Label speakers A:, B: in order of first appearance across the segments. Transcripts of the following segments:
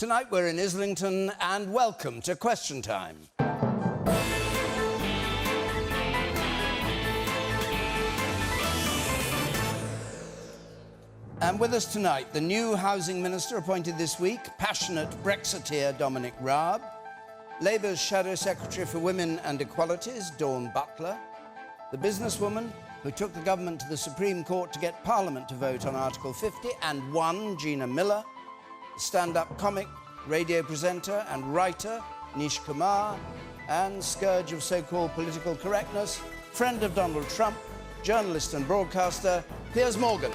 A: Tonight we're in Islington, and welcome to Question Time. And with us tonight, the new Housing Minister appointed this week, passionate Brexiteer Dominic Raab, Labour's Shadow Secretary for Women and Equalities, Dawn Butler, the businesswoman who took the government to the Supreme Court to get Parliament to vote on Article 50 and won, Gina Miller, the stand-up comic, radio presenter and writer, Nish Kumar, and scourge of so-called political correctness, friend of Donald Trump, journalist and broadcaster, Piers Morgan.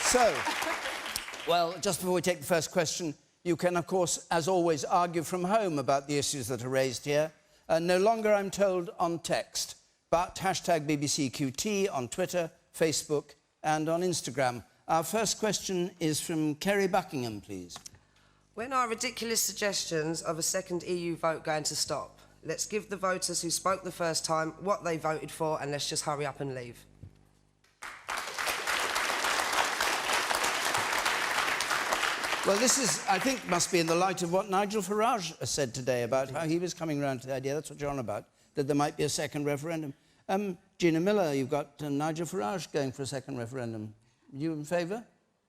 A: So, well, just before we take the first question, you can, of course, as always, argue from home about the issues that are raised here. No longer, I'm told, on text, but hashtag BBCQT on Twitter, Facebook and on Instagram. Our first question is from Kerry Buckingham, please.
B: When are ridiculous suggestions of a second EU vote going to stop? Let's give the voters who spoke the first time what they voted for, and let's just hurry up and leave.
A: Well, this is, I think, must be in the light of what Nigel Farage said today about how he was coming round to the idea, that's what you're on about, that there might be a second referendum. Gina Miller, you've got Nigel Farage going for a second referendum. You in favour?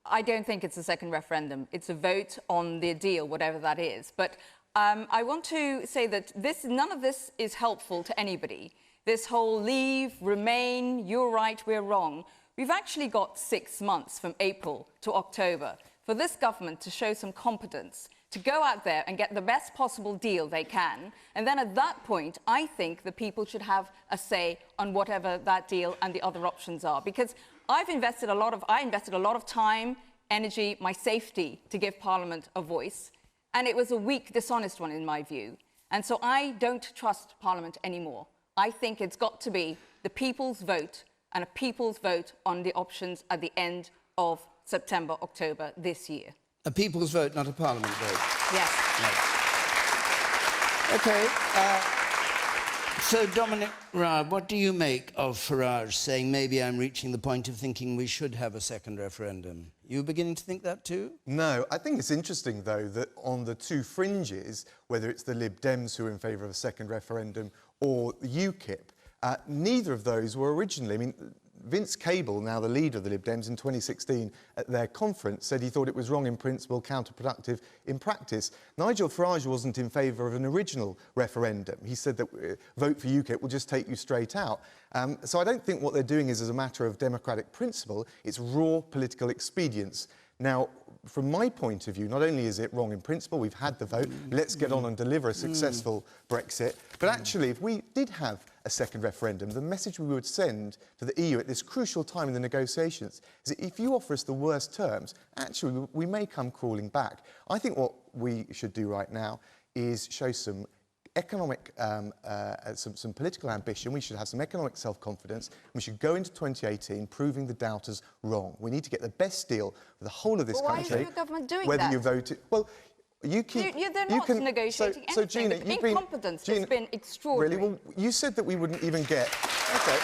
C: I don't think it's a second referendum. It's a vote on the deal, whatever that is. But I want to say that none of this is helpful to anybody. This whole leave, remain, you're right, we're wrong. We've actually got 6 months from April to October for this government to show some competence, to go out there and get the best possible deal they can. And then at that point, I think the people should have a say on whatever that deal and the other options are. Because I invested a lot of time, energy, my safety to give Parliament a voice. And it was a weak, dishonest one in my view. And so I don't trust Parliament anymore. I think it's got to be the people's vote and a people's vote on the options at the end of September, October this year.
A: A people's vote, not a Parliament vote?
C: Yes.
A: OK. So, Dominic Raab, what do you make of Farage saying, maybe I'm reaching the point of thinking we should have a second referendum? You beginning to think that too?
D: No, I think it's interesting, though, that on the two fringes, whether it's the Lib Dems who are in favour of a second referendum or UKIP, neither of those were originally... I mean, Vince Cable, now the leader of the Lib Dems, in 2016 at their conference said he thought it was wrong in principle, counterproductive in practice. Nigel Farage wasn't in favour of an original referendum. He said that vote for UKIP will just take you straight out. So I don't think what they're doing is as a matter of democratic principle, it's raw political expedience. Now, from my point of view, not only is it wrong in principle, we've had the vote, let's get on and deliver a successful Brexit, but actually, if we did have a second referendum, the message we would send to the EU at this crucial time in the negotiations is that if you offer us the worst terms, actually, we may come crawling back. I think what we should do right now is show some economic, some political ambition. We should have some economic self-confidence. We should go into 2018 proving the doubters wrong. We need to get the best deal for the whole of this country.
C: Why is your government doing
D: whether
C: that?
D: You vote it, well, you keep...
C: They're not negotiating anything.
D: So, Gina,
C: the incompetence has been extraordinary.
D: Really? Well, you said that we wouldn't even get... OK.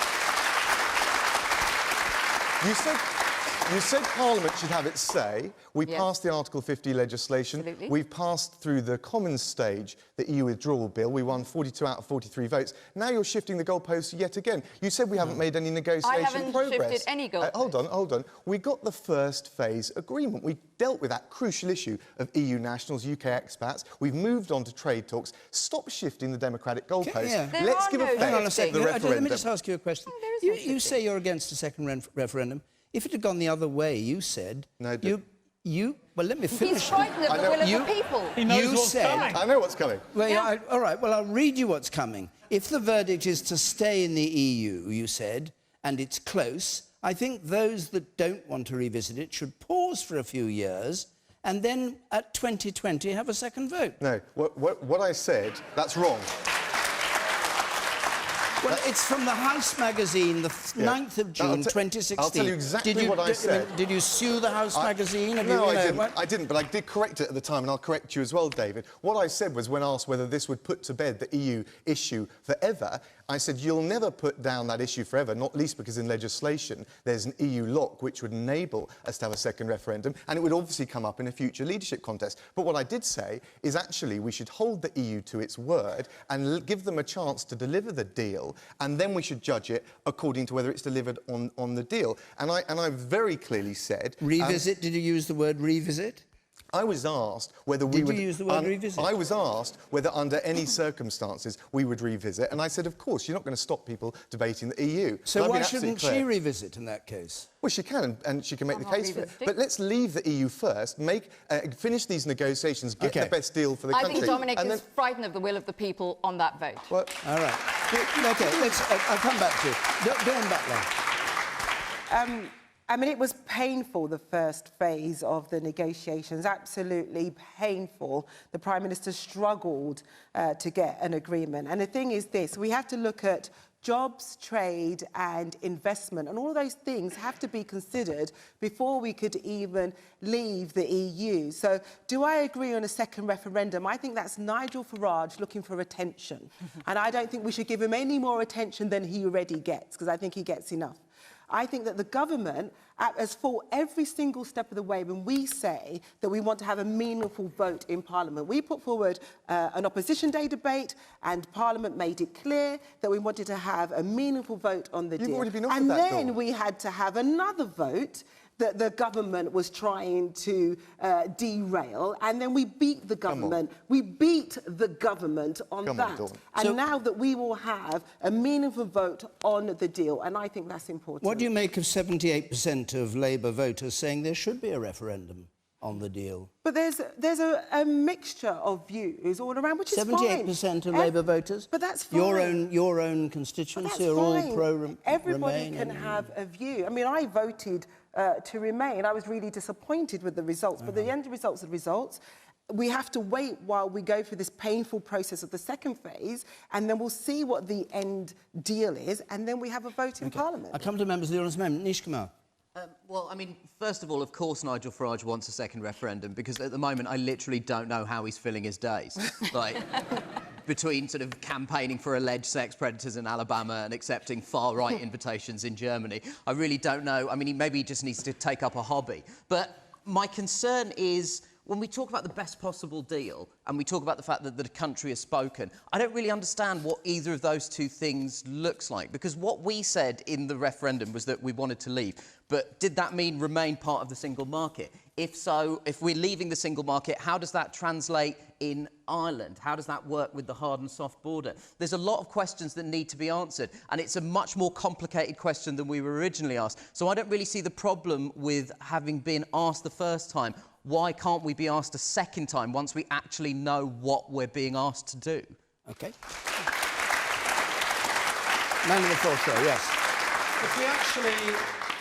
D: You said Parliament should have its say. We passed the Article 50 legislation.
C: Absolutely.
D: We've passed through the Commons stage the EU withdrawal bill. We won 42 out of 43 votes. Now you're shifting the goalposts yet again. You said we haven't made any negotiation progress.
C: I haven't shifted any goalposts.
D: Hold on. We got the first phase agreement. We dealt with that crucial issue of EU nationals, UK expats. We've moved on to trade talks. Stop shifting the democratic goalposts. Let's give effect to the referendum.
A: Let me just ask you a question. You say you're against a second referendum. If it had gone the other way, you said...
D: No,
A: well, let me finish.
C: He's frightened of the will of the people.
E: He knows what's coming.
D: I know what's coming.
A: Well, all right, well, I'll read you what's coming. If the verdict is to stay in the EU, you said, and it's close, I think those that don't want to revisit it should pause for a few years and then, at 2020, have a second vote.
D: No, what I said, that's wrong.
A: Well, it's from the House magazine, the 9th of June, 2016.
D: I'll tell you exactly what I said.
A: Did you sue the House magazine?
D: No, I didn't. I didn't, but I did correct it at the time, and I'll correct you as well, David. What I said was, when asked whether this would put to bed the EU issue forever, I said, you'll never put down that issue forever, not least because in legislation there's an EU lock which would enable us to have a second referendum, and it would obviously come up in a future leadership contest. But what I did say is actually we should hold the EU to its word and give them a chance to deliver the deal, and then we should judge it according to whether it's delivered on the deal. And I very clearly said...
A: Revisit? Did you use the word revisit?
D: I was asked whether we would...
A: Did you use the word revisit?
D: I was asked whether under any circumstances we would revisit, and I said, of course, you're not going to stop people debating the EU.
A: So why shouldn't she revisit in that case?
D: Well, she can, and she can make the case for it. But let's leave the EU first, finish these negotiations, get the best deal for the country.
C: I think Dominic is frightened of the will of the people on that vote.
D: Well,
A: all right. OK, I'll come back to you. Dawn Butler.
E: I mean, it was painful, the first phase of the negotiations, absolutely painful. The Prime Minister struggled to get an agreement. And the thing is this, we have to look at jobs, trade and investment, and all of those things have to be considered before we could even leave the EU. So do I agree on a second referendum? I think that's Nigel Farage looking for attention. And I don't think we should give him any more attention than he already gets, because I think he gets enough. I think that the government has fought every single step of the way when we say that we want to have a meaningful vote in Parliament. We put forward an opposition day debate, and Parliament made it clear that we wanted to have a meaningful vote on the deal.
D: You've already been offered
E: and
D: that,
E: then
D: Dawn.
E: we had to have another vote that the government was trying to derail, and then we beat the government. We beat the government on that. And now that we will have a meaningful vote on the deal, and I think that's important.
A: What do you make of 78% of Labour voters saying there should be a referendum on the deal?
E: But there's a mixture of views all around, which is
A: 78% of Labour voters?
E: But that's fine.
A: Your own constituency are all pro-Remain?
E: Everybody can have a view. I mean, I voted to Remain. I was really disappointed with the results, but the end results are the results. We have to wait while we go through this painful process of the second phase, and then we'll see what the end deal is, and then we have a vote in Parliament.
A: I come to members of the Honourable Member. Nish Kumar.
F: Well, I mean, first of all, of course Nigel Farage wants a second referendum, because at the moment I literally don't know how he's filling his days. Like, between sort of campaigning for alleged sex predators in Alabama and accepting far-right invitations in Germany, I really don't know. I mean, maybe he just needs to take up a hobby. But my concern is, when we talk about the best possible deal and we talk about the fact that the country has spoken, I don't really understand what either of those two things looks like. Because what we said in the referendum was that we wanted to leave. But did that mean remain part of the single market? If so, if we're leaving the single market, how does that translate in Ireland? How does that work with the hard and soft border? There's a lot of questions that need to be answered, and it's a much more complicated question than we were originally asked. So I don't really see the problem with having been asked the first time. Why can't we be asked a second time once we actually know what we're being asked to do?
A: OK. Man of the fourth row, yes.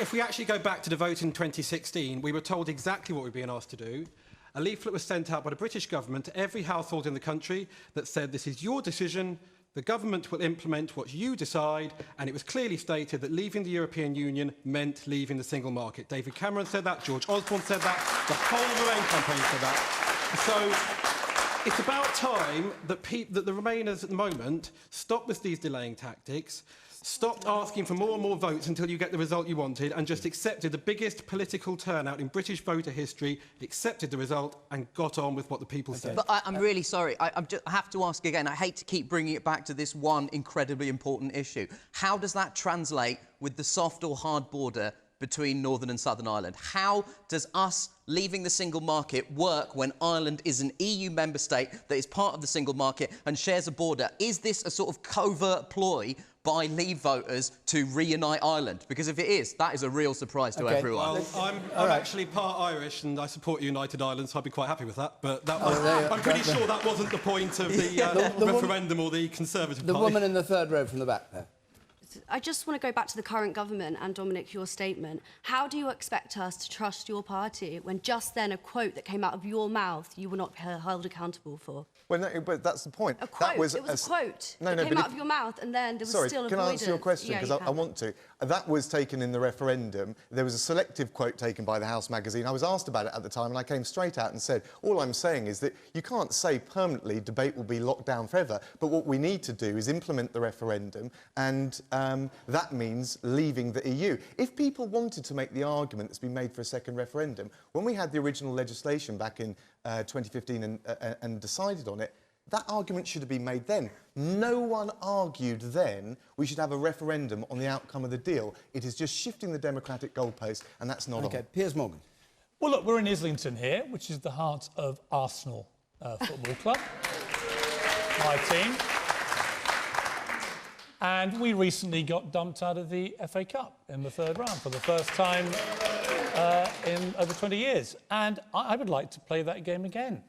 G: If we actually go back to the vote in 2016, we were told exactly what we were being asked to do. A leaflet was sent out by the British government to every household in the country that said, this is your decision, the government will implement what you decide, and it was clearly stated that leaving the European Union meant leaving the single market. David Cameron said that, George Osborne said that, the whole of the Remain campaign said that. So it's about time that the Remainers at the moment stop with these delaying tactics, stopped asking for more and more votes until you get the result you wanted, and just accepted the biggest political turnout in British voter history, accepted the result and got on with what the people said.
F: But I'm really sorry. I have to ask again. I hate to keep bringing it back to this one incredibly important issue. How does that translate with the soft or hard border between Northern and Southern Ireland? How does us leaving the single market work when Ireland is an EU member state that is part of the single market and shares a border? Is this a sort of covert ploy by Leave voters to reunite Ireland? Because if it is, that is a real surprise to everyone.
G: Well, I'm actually part Irish and I support United Ireland, so I'd be quite happy with that. But that was, I'm pretty sure that wasn't the point of the referendum or the Conservative Party.
A: The woman in the third row from the back there.
H: I just want to go back to the current government and Dominic, your statement. How do you expect us to trust your party when just then a quote that came out of your mouth you were not held accountable for?
D: Well, no, but that's the point.
H: A quote.
D: That was
H: it was a quote.
D: No,
H: it
D: no,
H: came
D: but
H: out of your mouth, and then there was
D: sorry,
H: still
D: can I
H: avoidance.
D: answer your question?
H: Yeah,
D: Because
H: you
D: I want to. That was taken in the referendum. There was a selective quote taken by the House magazine. I was asked about it at the time, and I came straight out and said, all I'm saying is that you can't say permanently debate will be locked down forever, but what we need to do is implement the referendum, and that means leaving the EU. If people wanted to make the argument that's been made for a second referendum, when we had the original legislation back in 2015 and decided on it, that argument should have been made then. No one argued then we should have a referendum on the outcome of the deal. It is just shifting the democratic goalpost, and that's not
A: OK,
D: on.
A: Piers Morgan.
I: Well, look, we're in Islington here, which is the heart of Arsenal Football Club, my team. And we recently got dumped out of the FA Cup in the third round for the first time in over 20 years. And I would like to play that game again.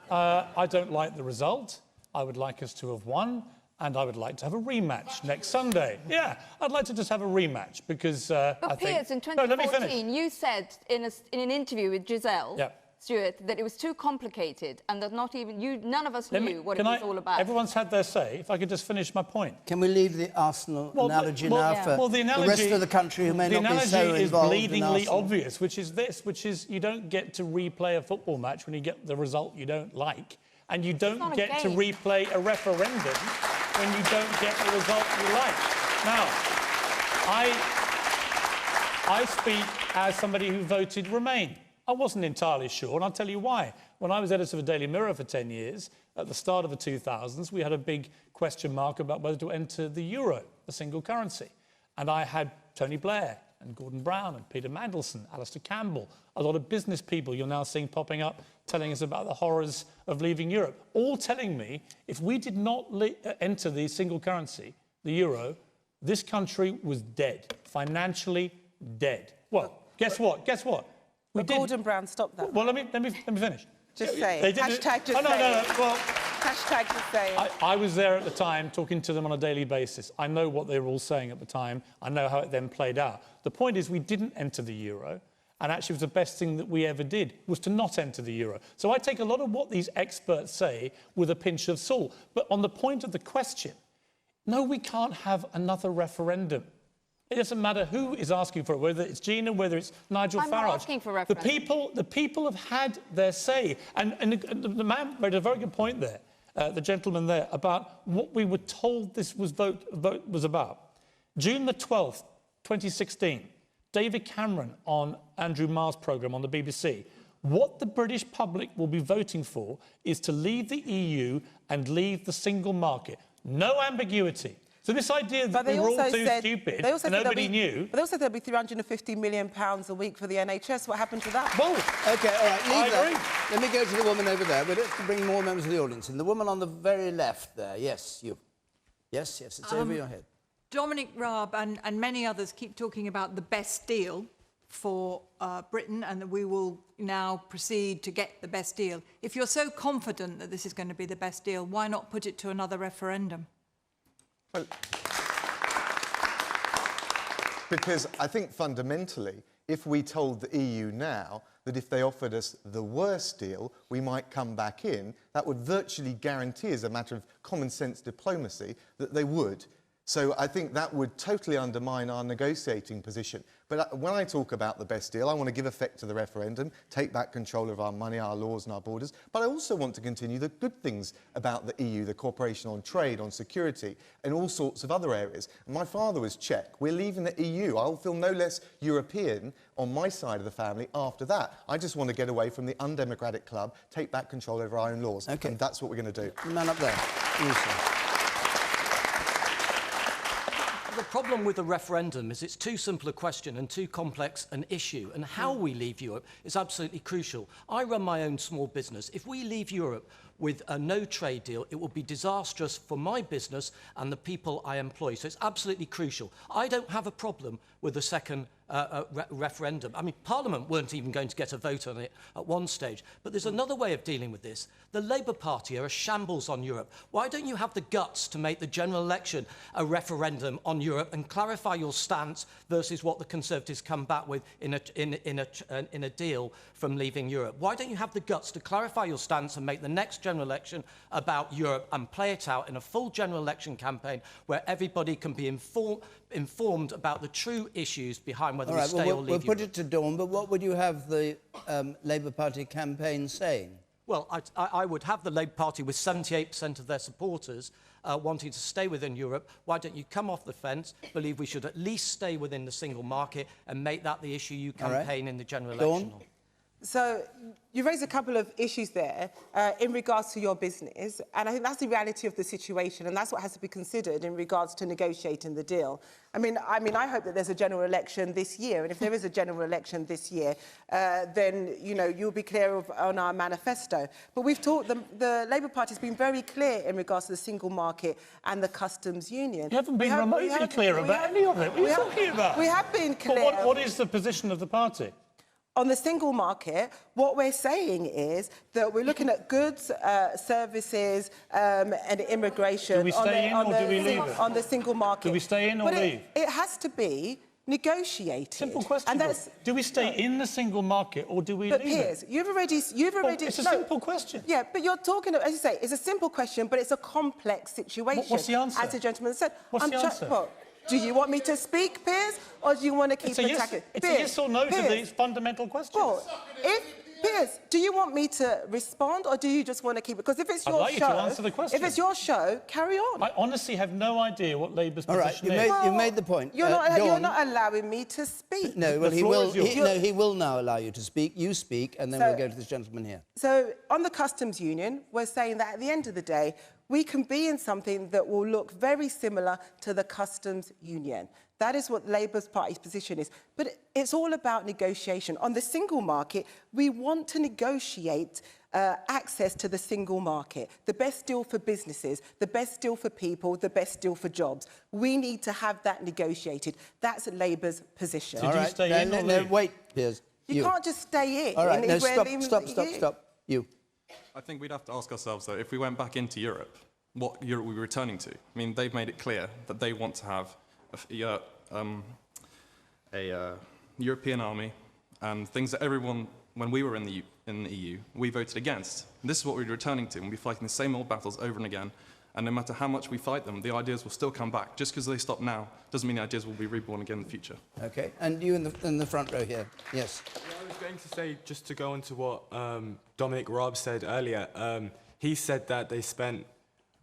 I: I don't like the result. I would like us to have won, and I would like to have a rematch next Sunday. Yeah, I'd like to just have a rematch because I think...
C: But Piers, in
I: No, let me
C: 2014,
I: finish.
C: you said in an interview with Giselle Stewart that it was too complicated and that none of us knew what it was all about.
I: Everyone's had their say. If I could just finish my point.
A: Can we leave the Arsenal analogy now for
I: the analogy,
A: the rest of the country who may not be so
I: analogy is
A: involved in
I: bleedingly
A: Arsenal?
I: obvious, which is you don't get to replay a football match when you get the result you don't like, and you don't get to replay a referendum when you don't get the result you like. Now, I speak as somebody who voted Remain. I wasn't entirely sure, and I'll tell you why. When I was editor of the Daily Mirror for 10 years, at the start of the 2000s, we had a big question mark about whether to enter the euro, the single currency. And I had Tony Blair and Gordon Brown and Peter Mandelson, Alistair Campbell, a lot of business people you're now seeing popping up telling us about the horrors of leaving Europe, all telling me if we did not enter the single currency, the euro, this country was dead, financially dead. Well, guess what? Guess what?
E: Gordon Brown stopped that.
I: Well, let me finish.
E: Just say
I: They
E: it.
I: did
E: Hashtag just
I: no.
E: say it.
I: Well,
E: Hashtag just say it.
I: I was there at the time talking to them on a daily basis. I know what they were all saying at the time. I know how it then played out. The point is we didn't enter the euro, and actually it was the best thing that we ever did, was to not enter the euro. So I take a lot of what these experts say with a pinch of salt. But on the point of the question, no, we can't have another referendum. It doesn't matter who is asking for it, whether it's Gina, whether it's Nigel Farage.
C: I'm not asking for a referendum.
I: The people have had their say. And the man made a very good point there, the gentleman there, about what we were told this vote was about. June the 12th, 2016, David Cameron on Andrew Marr's programme on the BBC. What the British public will be voting for is to leave the EU and leave the single market. No ambiguity. So this idea that we were all too stupid and nobody knew...
E: But they also said there'll be £350 million a week for the NHS. What happened to that?
A: Well, OK, all right, leave
I: I agree.
A: that. Let me go to the woman over there. We'd like to bring more members of the audience in. The woman on the very left there. Yes, you. Yes, it's over your head.
J: Dominic Raab and many others keep talking about the best deal for Britain and that we will now proceed to get the best deal. If you're so confident that this is going to be the best deal, why not put it to another referendum?
D: Well, because I think fundamentally, if we told the EU now that if they offered us the worst deal, we might come back in, that would virtually guarantee, as a matter of common sense diplomacy, that they would. So I think that would totally undermine our negotiating position. But when I talk about the best deal, I want to give effect to the referendum, take back control of our money, our laws and our borders. But I also want to continue the good things about the EU, the cooperation on trade, on security, and all sorts of other areas. And my father was Czech. We're leaving the EU. I'll feel no less European on my side of the family after that. I just want to get away from the undemocratic club, take back control over our own laws.
A: OK.
D: And that's what we're going to do.
A: The man up there. You, sir.
K: The problem with the referendum is it's too simple a question and too complex an issue, and how we leave Europe is absolutely crucial. I run my own small business. If we leave Europe with a no trade deal, it will be disastrous for my business and the people I employ. So it's absolutely crucial. I don't have a problem with the second referendum. I mean, Parliament weren't even going to get a vote on it at one stage. But there's another way of dealing with this. The Labour Party are a shambles on Europe. Why don't you have the guts to make the general election a referendum on Europe and clarify your stance versus what the Conservatives come back with in a deal from leaving Europe? Why don't you have the guts to clarify your stance and make the next general election about Europe and play it out in a full general election campaign where everybody can be informed about the true issues behind whether we stay or leave
A: we'll put
K: Europe?
A: it to Dawn, but what would you have the Labour Party campaign saying?
K: Well, I would have the Labour Party with 78% of their supporters wanting to stay within Europe. Why don't you come off the fence, believe we should at least stay within the single market and make that the issue you campaign in the general election on?
E: So you raised a couple of issues there in regards to your business, and I think that's the reality of the situation, and that's what has to be considered in regards to negotiating the deal. I mean, I hope that there's a general election this year, and if there is a general election this year, then you'll be clear on our manifesto. But we've talked. The Labour Party has been very clear in regards to the single market and the customs union.
I: You haven't been remotely clear about any of it. What are you talking about?
E: We have been clear.
I: But what is the position of the party?
E: On the single market, what we're saying is that we're looking at goods, services and immigration.
I: Do we stay in or do we leave it?
E: On the single market.
I: Do we stay in or leave?
E: It has to be negotiated.
I: Simple question. Do we stay in the single market or do we leave
E: Piers,
I: it?
E: you've already.
I: It's a simple question.
E: Yeah, but you're talking, as you say, it's a simple question, but it's a complex situation.
I: What's the answer?
E: As the gentleman said.
I: What's the answer?
E: Do you want me to speak, Piers, or do you want to keep attacking?
I: It's a yes or no to these fundamental questions.
E: Well, Piers, do you want me to respond, or do you just want to keep it? Because if it's your
I: I'd like
E: show,
I: you to answer the question.
E: If it's your show, carry on.
I: I honestly have no idea what Labour's
A: All right,
I: position is.
A: you've made the point.
E: You're not allowing me to speak.
A: No, well,
I: The floor is yours.
A: he will now allow you to speak. You speak, and then we'll go to this gentleman here.
E: So, on the customs union, we're saying that at the end of the day, we can be in something that will look very similar to the customs union. That is what Labour's party's position is. But it's all about negotiation. On the single market, we want to negotiate access to the single market, the best deal for businesses, the best deal for people, the best deal for jobs. We need to have that negotiated. That's Labour's position.
A: All right,
I: stay in or leave?
A: wait, Piers.
E: You can't just stay in.
A: All right, no,
E: stop.
A: Stop. You.
L: I think we'd have to ask ourselves, though, if we went back into Europe, what Europe we were returning to. I mean, they've made it clear that they want to have a European army and things that everyone, when we were in the EU, we voted against. And this is what we're returning to. We'll be fighting the same old battles over and again. And no matter how much we fight them, the ideas will still come back. Just because they stop now doesn't mean the ideas will be reborn again in the future.
A: OK. And you in the front row here. Yes.
M: I was going to say, just to go on to what Dominic Raab said earlier, he said that they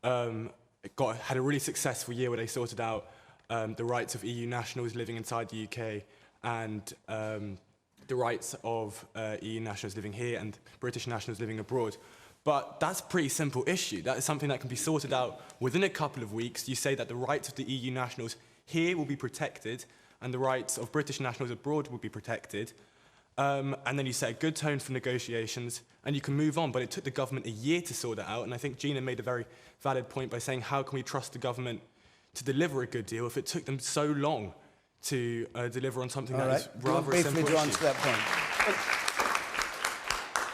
M: had a really successful year where they sorted out the rights of EU nationals living inside the UK and the rights of EU nationals living here and British nationals living abroad. But that's a pretty simple issue. That is something that can be sorted out within a couple of weeks. You say that the rights of the EU nationals here will be protected and the rights of British nationals abroad will be protected. And then you set a good tone for negotiations and you can move on. But it took the government a year to sort it out. And I think Gina made a very valid point by saying, how can we trust the government to deliver a good deal if it took them so long to deliver on something that is rather a simple issue?
A: Answer that point.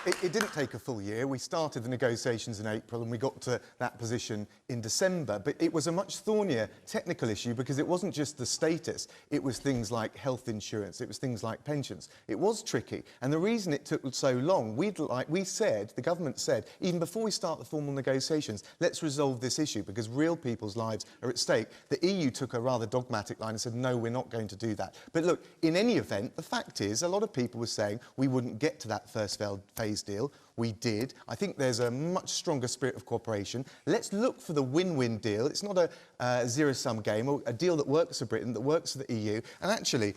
D: It didn't take a full year. We started the negotiations in April and we got to that position in December. But it was a much thornier technical issue because it wasn't just the status. It was things like health insurance. It was things like pensions. It was tricky. And the reason it took so long, the government said, even before we start the formal negotiations, let's resolve this issue because real people's lives are at stake. The EU took a rather dogmatic line and said, no, we're not going to do that. But look, in any event, the fact is, a lot of people were saying we wouldn't get to that first phase deal. We did. I think there's a much stronger spirit of cooperation. Let's look for the win-win deal. It's not a zero-sum game, or a deal that works for Britain, that works for the EU. And actually,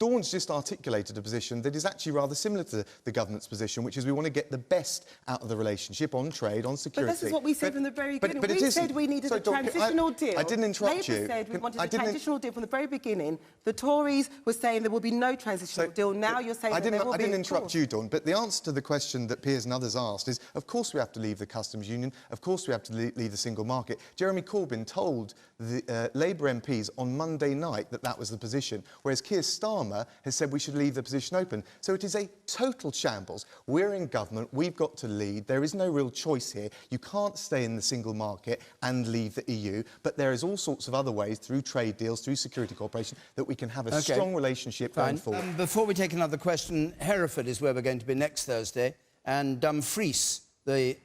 D: Dawn's just articulated a position that is actually rather similar to the government's position, which is we want to get the best out of the relationship on trade, on security.
E: But this is what we said from the very beginning. We said we needed a transitional deal.
D: I didn't interrupt you.
E: Labour said we wanted a transitional deal from the very beginning. The Tories were saying there will be no transitional deal. Now you're saying that there will be.
D: I didn't interrupt you, Dawn, but the answer to the question that Piers and others asked is, of course we have to leave the customs union, of course we have to leave the single market. Jeremy Corbyn told the Labour MPs on Monday night that that was the position, whereas Keir Starmer has said we should leave the position open. So it is a total shambles. We're in government, we've got to lead. There is no real choice here. You can't stay in the single market and leave the EU, but there is all sorts of other ways, through trade deals, through security cooperation, that we can have a strong relationship going forward.
A: Before we take another question, Hereford is where we're going to be next Thursday, and Dumfries the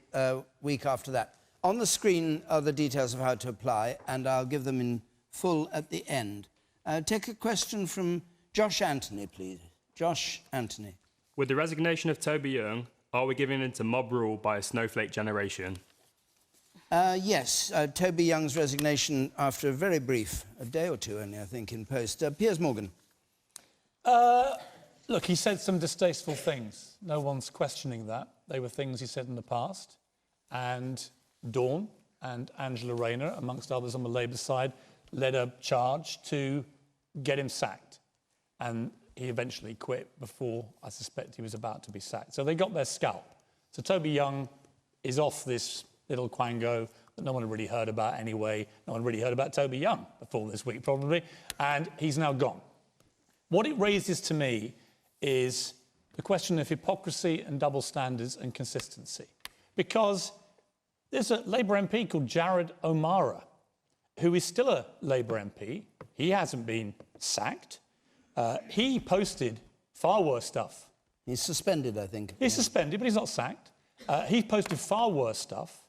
A: week after that. On the screen are the details of how to apply, and I'll give them in full at the end. Take a question from Josh Anthony, please. Josh Anthony.
N: With the resignation of Toby Young, are we giving in to mob rule by a snowflake generation?
A: Yes, Toby Young's resignation after a very brief, a day or two only, I think, in post. Piers Morgan.
I: Look, he said some distasteful things. No one's questioning that. They were things he said in the past. And Dawn and Angela Rayner, amongst others on the Labour side, led a charge to get him sacked. And he eventually quit before I suspect he was about to be sacked. So they got their scalp. So Toby Young is off this little quango that no one had really heard about anyway. No one really heard about Toby Young before this week, probably. And he's now gone. What it raises to me is the question of hypocrisy and double standards and consistency. Because there's a Labour MP called Jared O'Mara, who is still a Labour MP. He hasn't been sacked. He posted far worse stuff.
A: He's suspended, I think.
I: He's suspended, but he's not sacked. He posted far worse stuff.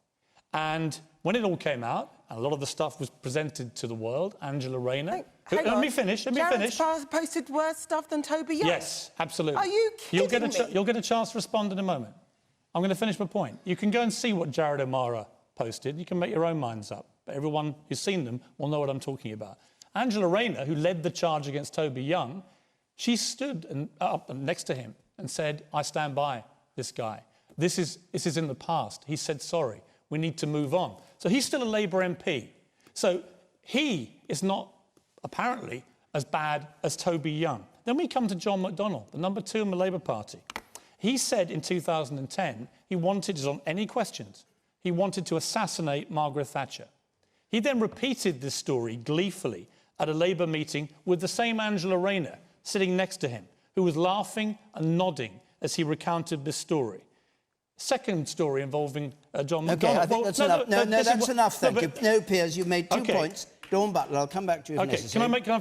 I: And when it all came out, and a lot of the stuff was presented to the world, Angela Rayner... Let me finish.
E: Jared's posted worse stuff than Toby Young?
I: Yes, absolutely.
E: Are you kidding me?
I: You'll get a chance to respond in a moment. I'm going to finish my point. You can go and see what Jared O'Mara posted. You can make your own minds up. But everyone who's seen them will know what I'm talking about. Angela Rayner, who led the charge against Toby Young, she stood up next to him and said, I stand by this guy. This is in the past. He said sorry. We need to move on. So he's still a Labour MP. So he is not, apparently, as bad as Toby Young. Then we come to John McDonnell, the number 2 in the Labour Party. He said in 2010 he wanted, on any questions, he wanted to assassinate Margaret Thatcher. He then repeated this story gleefully at a Labour meeting with the same Angela Rayner sitting next to him, who was laughing and nodding as he recounted this story. Second story involving John McDonnell.
A: OK, I think that's enough. No, that's enough, thank you. No, Piers, you've made 2 points. Dawn Butler, I'll come back to you if necessary.
I: Can I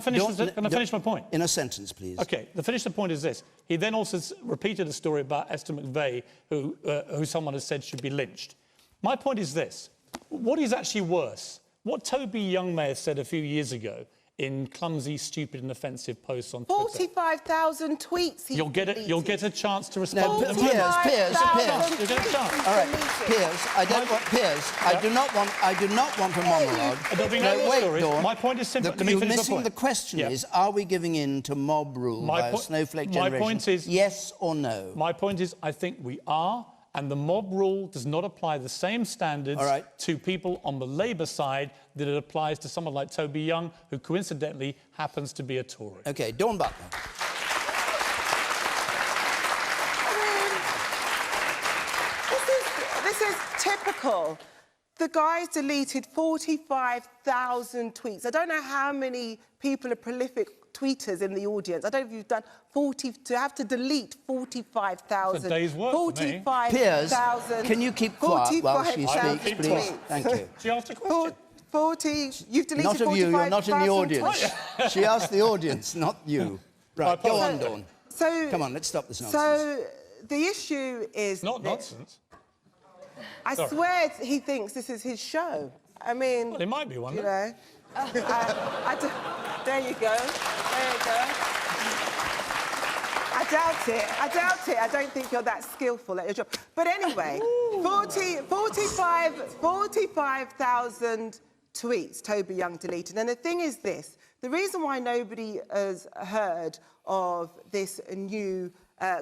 I: finish my point?
A: In a sentence, please.
I: OK, the finish the point is this. He then also repeated a story about Esther McVey, who someone has said should be lynched. My point is this. What is actually worse? What Toby Young may have said a few years ago in clumsy, stupid and offensive posts on Twitter.
E: 45,000 tweets
I: You'll get a chance to respond.
A: No, Piers.
I: You'll get a chance.
A: All right, Piers, I do not want a monologue.
I: There'll be no stories. Dawn. My point is simple.
A: You're missing the question is, are we giving in to mob rule by a snowflake generation?
I: My point is...
A: Yes or no?
I: My point is, I think we are, and the mob rule does not apply the same standards to people on the Labour side that it applies to someone like Toby Young, who coincidentally happens to be a Tory.
A: OK, Dawn Butler.
E: This is typical. The guy's deleted 45,000 tweets. I don't know how many people are prolific tweeters in the audience. I don't know if you've done 40... To have to delete 45,000...
I: It's a day's work
E: 45,000...
A: Piers, can you keep quiet while she speaks, please? Thank you.
I: She asked a question.
E: 40... You've deleted 45,000
A: Not of you, you're not in the audience.
E: tweets.
A: She asked the audience, not you. Right, go on, Dawn. Come on, let's stop this nonsense.
E: So, the issue is...
I: Not nonsense.
E: I swear he thinks this is his show. I mean...
I: Well, it might be one,
E: you know. There you go. There you go. I doubt it. I don't think you're that skillful at your job. But anyway, 45,000 tweets Toby Young deleted. And the thing is this. The reason why nobody has heard of this new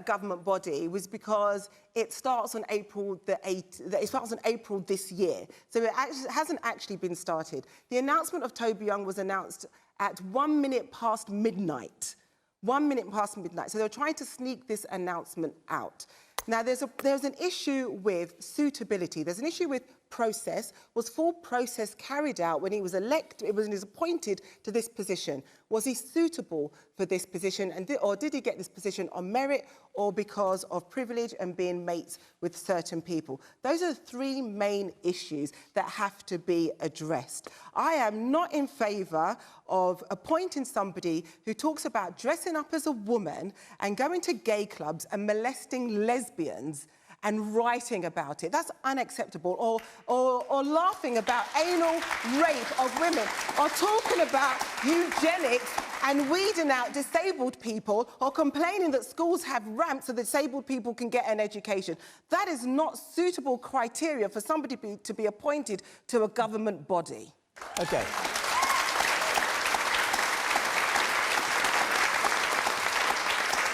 E: government body was because it starts on April the 8th. It starts on April this year, so it hasn't actually been started. The announcement of Toby Young was announced at 1 minute past midnight. 1 minute past midnight. So they were trying to sneak this announcement out. Now, there's an issue with suitability. There's an issue with process. Was full process carried out when he was elected, when he was appointed to this position? Was he suitable for this position, or did he get this position on merit or because of privilege and being mates with certain people? Those are the three main issues that have to be addressed. I am not in favour of appointing somebody who talks about dressing up as a woman and going to gay clubs and molesting lesbians and writing about it. That's unacceptable. Or laughing about anal rape of women, or talking about eugenics and weeding out disabled people, or complaining that schools have ramps so disabled people can get an education. That is not suitable criteria for somebody to be appointed to a government body.
A: OK.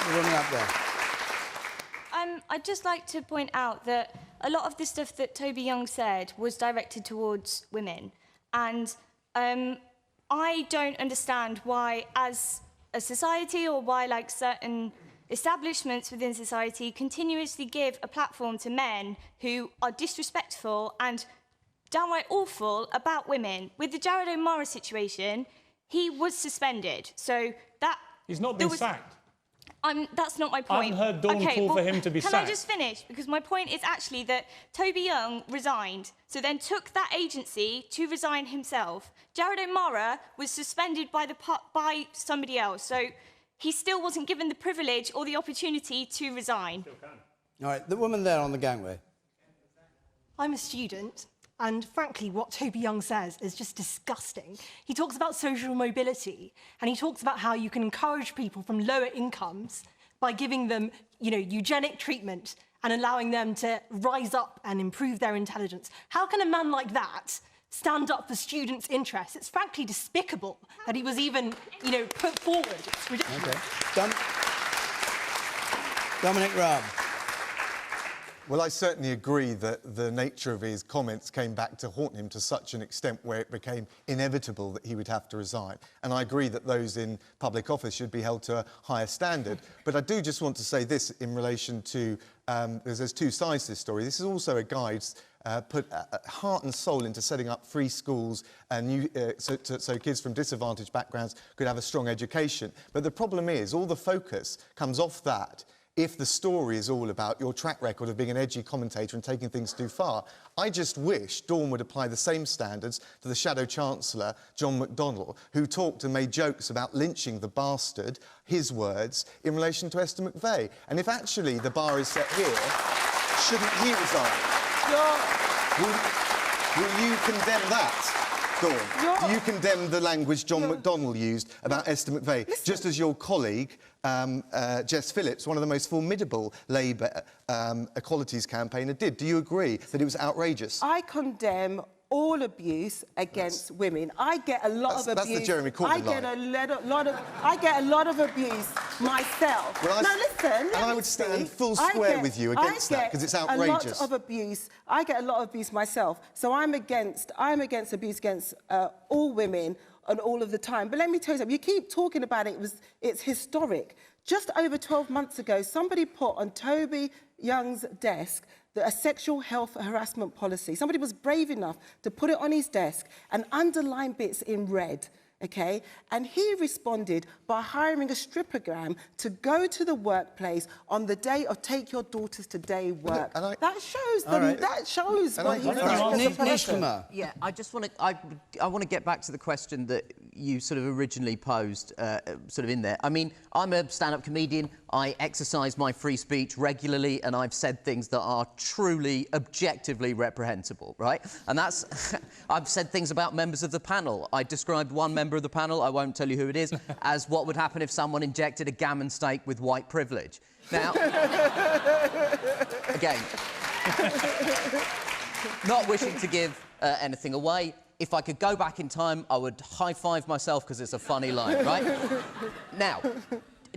A: The woman up there.
O: I'd just like to point out that a lot of the stuff that Toby Young said was directed towards women. And I don't understand why, as a society, or why, like, certain establishments within society continuously give a platform to men who are disrespectful and downright awful about women. With the Jared O'Mara situation, he was suspended. So that...
I: He's not been sacked.
O: That's not my point.
I: I haven't heard Dawn call for him to be sacked.
O: Can I just finish? Because my point is actually that Toby Young resigned, so then took that agency to resign himself. Jared O'Mara was suspended by somebody else, so he still wasn't given the privilege or the opportunity to resign.
A: All right, the woman there on the gangway.
P: I'm a student. And frankly, what Toby Young says is just disgusting. He talks about social mobility, and he talks about how you can encourage people from lower incomes by giving them, you know, eugenic treatment and allowing them to rise up and improve their intelligence. How can a man like that stand up for students' interests? It's frankly despicable that he was even, you know, put forward. It's ridiculous.
A: OK. Dominic Raab.
D: Well, I certainly agree that the nature of his comments came back to haunt him to such an extent where it became inevitable that he would have to resign. And I agree that those in public office should be held to a higher standard. But I do just want to say this in relation to, there's two sides to this story. This is also a guy put heart and soul into setting up free schools and so kids from disadvantaged backgrounds could have a strong education. But the problem is all the focus comes off that. If the story is all about your track record of being an edgy commentator and taking things too far, I just wish Dawn would apply the same standards to the Shadow Chancellor, John McDonnell, who talked and made jokes about lynching the bastard, his words, in relation to Esther McVey. And if actually the bar is set here, shouldn't he resign? Will you condemn that? Dawn, do you condemn the language John McDonnell used about Esther McVey, just as your colleague, Jess Phillips, one of the most formidable Labour equalities campaigner, did? Do you agree that it was outrageous?
E: I condemn all abuse against women. I get a lot of abuse.
D: That's the Jeremy Corbyn
E: I get a lot of abuse myself.
D: Well,
E: now listen,
D: and I would stand full square with you against that because it's outrageous.
E: I get a lot of abuse myself. So I'm against abuse against all women and all of the time. But let me tell you something. You keep talking about it. It's historic. Just over 12 months ago, somebody put on Toby Young's desk a sexual health harassment policy. Somebody was brave enough to put it on his desk and underline bits in red, OK? And he responded by hiring a strippogram to go to the workplace on the day of Take Your Daughters to Day work. That shows what he's like as a person.
F: Yeah, I just want to... I want to get back to the question that you sort of originally posed, sort of in there. I mean, I'm a stand-up comedian. I exercise my free speech regularly, and I've said things that are truly, objectively reprehensible, right? And that's... I've said things about members of the panel. I described one member of the panel, I won't tell you who it is, as what would happen if someone injected a gammon steak with white privilege. Now... again... not wishing to give anything away, if I could go back in time, I would high-five myself because it's a funny line, right? Now,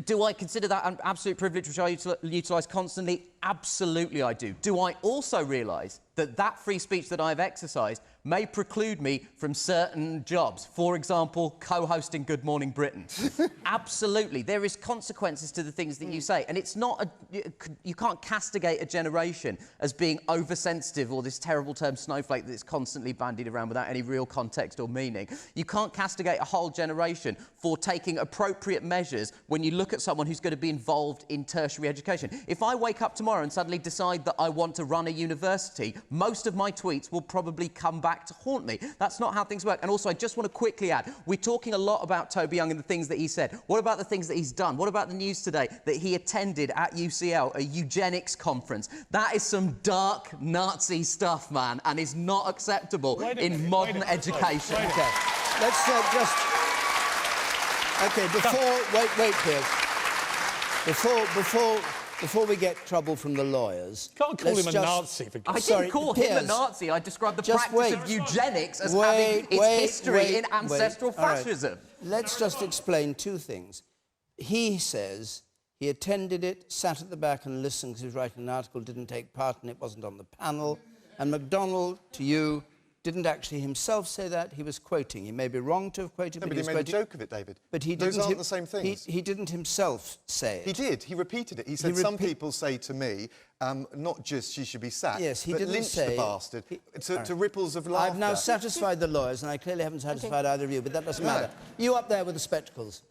F: do I consider that an absolute privilege which I utilise constantly? Absolutely I do. Do I also realise that free speech that I've exercised may preclude me from certain jobs. For example, co-hosting Good Morning Britain. Absolutely. There is consequences to the things that you say. And it's not you can't castigate a generation as being oversensitive or this terrible term snowflake that's constantly bandied around without any real context or meaning. You can't castigate a whole generation for taking appropriate measures when you look at someone who's going to be involved in tertiary education. If I wake up tomorrow and suddenly decide that I want to run a university, most of my tweets will probably come back to haunt me. That's not how things work. And also, I just want to quickly add, we're talking a lot about Toby Young and the things that he said. What about the things that he's done? What about the news today that he attended at UCL, a eugenics conference? That is some dark Nazi stuff, man, and is not acceptable in modern education.
A: Okay, let's just... Okay, wait, Piers. Before we get trouble from the lawyers...
I: Can't call him a Nazi, for
F: I didn't call him a Nazi. I described the practice of eugenics as having its history in ancestral fascism.
A: Right. Let's just explain two things. He says he attended it, sat at the back and listened because he was writing an article, didn't take part in it, wasn't on the panel. And MacDonald, to you, didn't actually himself say that. He was quoting. He may be wrong to have quoted,
D: but he made a joke of it, David.
A: But he
D: Those
A: didn't.
D: aren't the same things.
A: He didn't himself say it.
D: He did. He repeated it. He said some people say to me, not just she should be sacked,
A: yes, he
D: but
A: didn't
D: lynch
A: say,
D: the bastard to ripples of laughter.
A: I've now satisfied the lawyers, and I clearly haven't satisfied either of you, but that doesn't matter. You up there with the spectacles.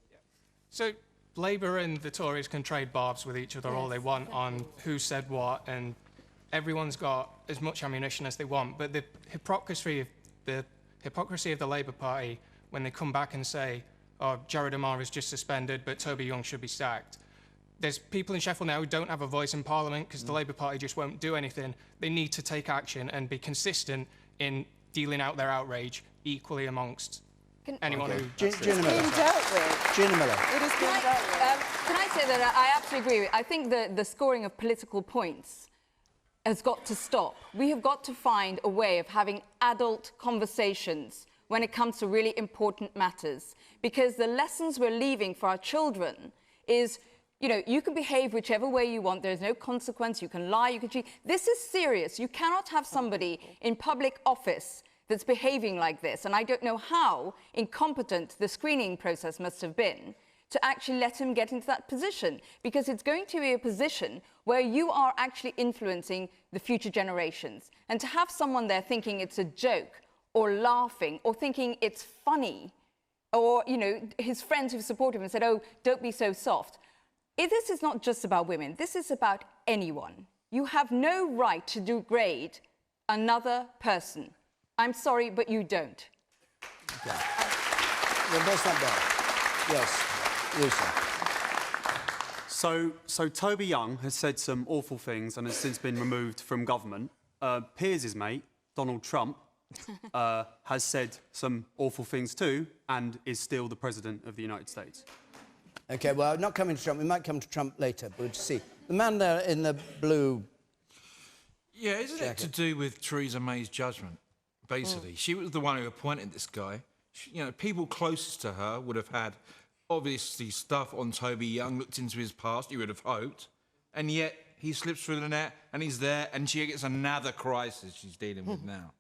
Q: So Labour and the Tories can trade barbs with each other all they want on who said what, and everyone's got as much ammunition as they want, but the hypocrisy of the Labour Party when they come back and say, oh, Jared Amar is just suspended, but Toby Young should be sacked. There's people in Sheffield now who don't have a voice in Parliament because the Labour Party just won't do anything. They need to take action and be consistent in dealing out their outrage equally amongst anyone who...
A: Gina Miller. Gina Miller.
C: It is being dealt with. Can I say that I absolutely agree with you. I think the scoring of political points has got to stop. We have got to find a way of having adult conversations when it comes to really important matters. Because the lessons we're leaving for our children is, you know, you can behave whichever way you want. There's no consequence. You can lie, you can cheat. This is serious. You cannot have somebody in public office that's behaving like this. And I don't know how incompetent the screening process must have been to actually let him get into that position, because it's going to be a position where you are actually influencing the future generations. And to have someone there thinking it's a joke or laughing or thinking it's funny, or, you know, his friends who support him and said, oh, don't be so soft. This is not just about women. This is about anyone. You have no right to degrade another person. I'm sorry, but you don't.
A: Okay. Well, that's not bad. Yes.
R: So Toby Young has said some awful things and has since been removed from government. Piers' mate, Donald Trump, has said some awful things too and is still the President of the United States.
A: OK, well, not coming to Trump. We might come to Trump later, but we'll see. The man there in the blue...
S: Yeah, isn't it to do with Theresa May's judgment, basically? She was the one who appointed this guy. You know, people closest to her would have had... obviously stuff on Toby Young, looked into his past, you would have hoped. And yet he slips through the net and he's there and she gets another crisis she's dealing with now.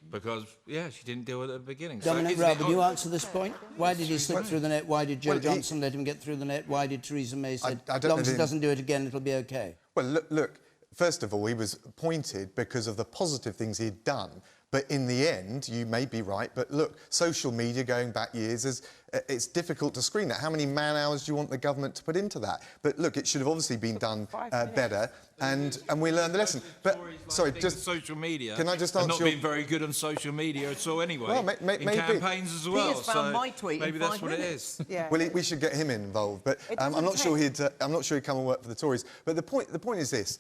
S: Because, yeah, she didn't deal with it at the beginning.
A: Dominic Raab, can you answer this point? Why did he slip through the net? Why did Joe Johnson let him get through the net? Why did Theresa May say, as long as he doesn't do it again, it'll be OK?
D: Well, look, first of all, he was appointed because of the positive things he'd done. But in the end, you may be right, but look, social media going back years, it's difficult to screen that. How many man-hours do you want the government to put into that? But look, it should have obviously been done better, and we learned the lesson. But, sorry, just...
S: social media...
D: Can I just answer
S: not being very good on social media at all anyway. Well, in campaigns as well.
F: He has found my tweet
S: maybe
F: in
S: that's
F: 5
S: what
F: minutes.
S: it is.
D: Yeah. Well, we should get him involved, but I'm not sure he'd come and work for the Tories. But the point is this.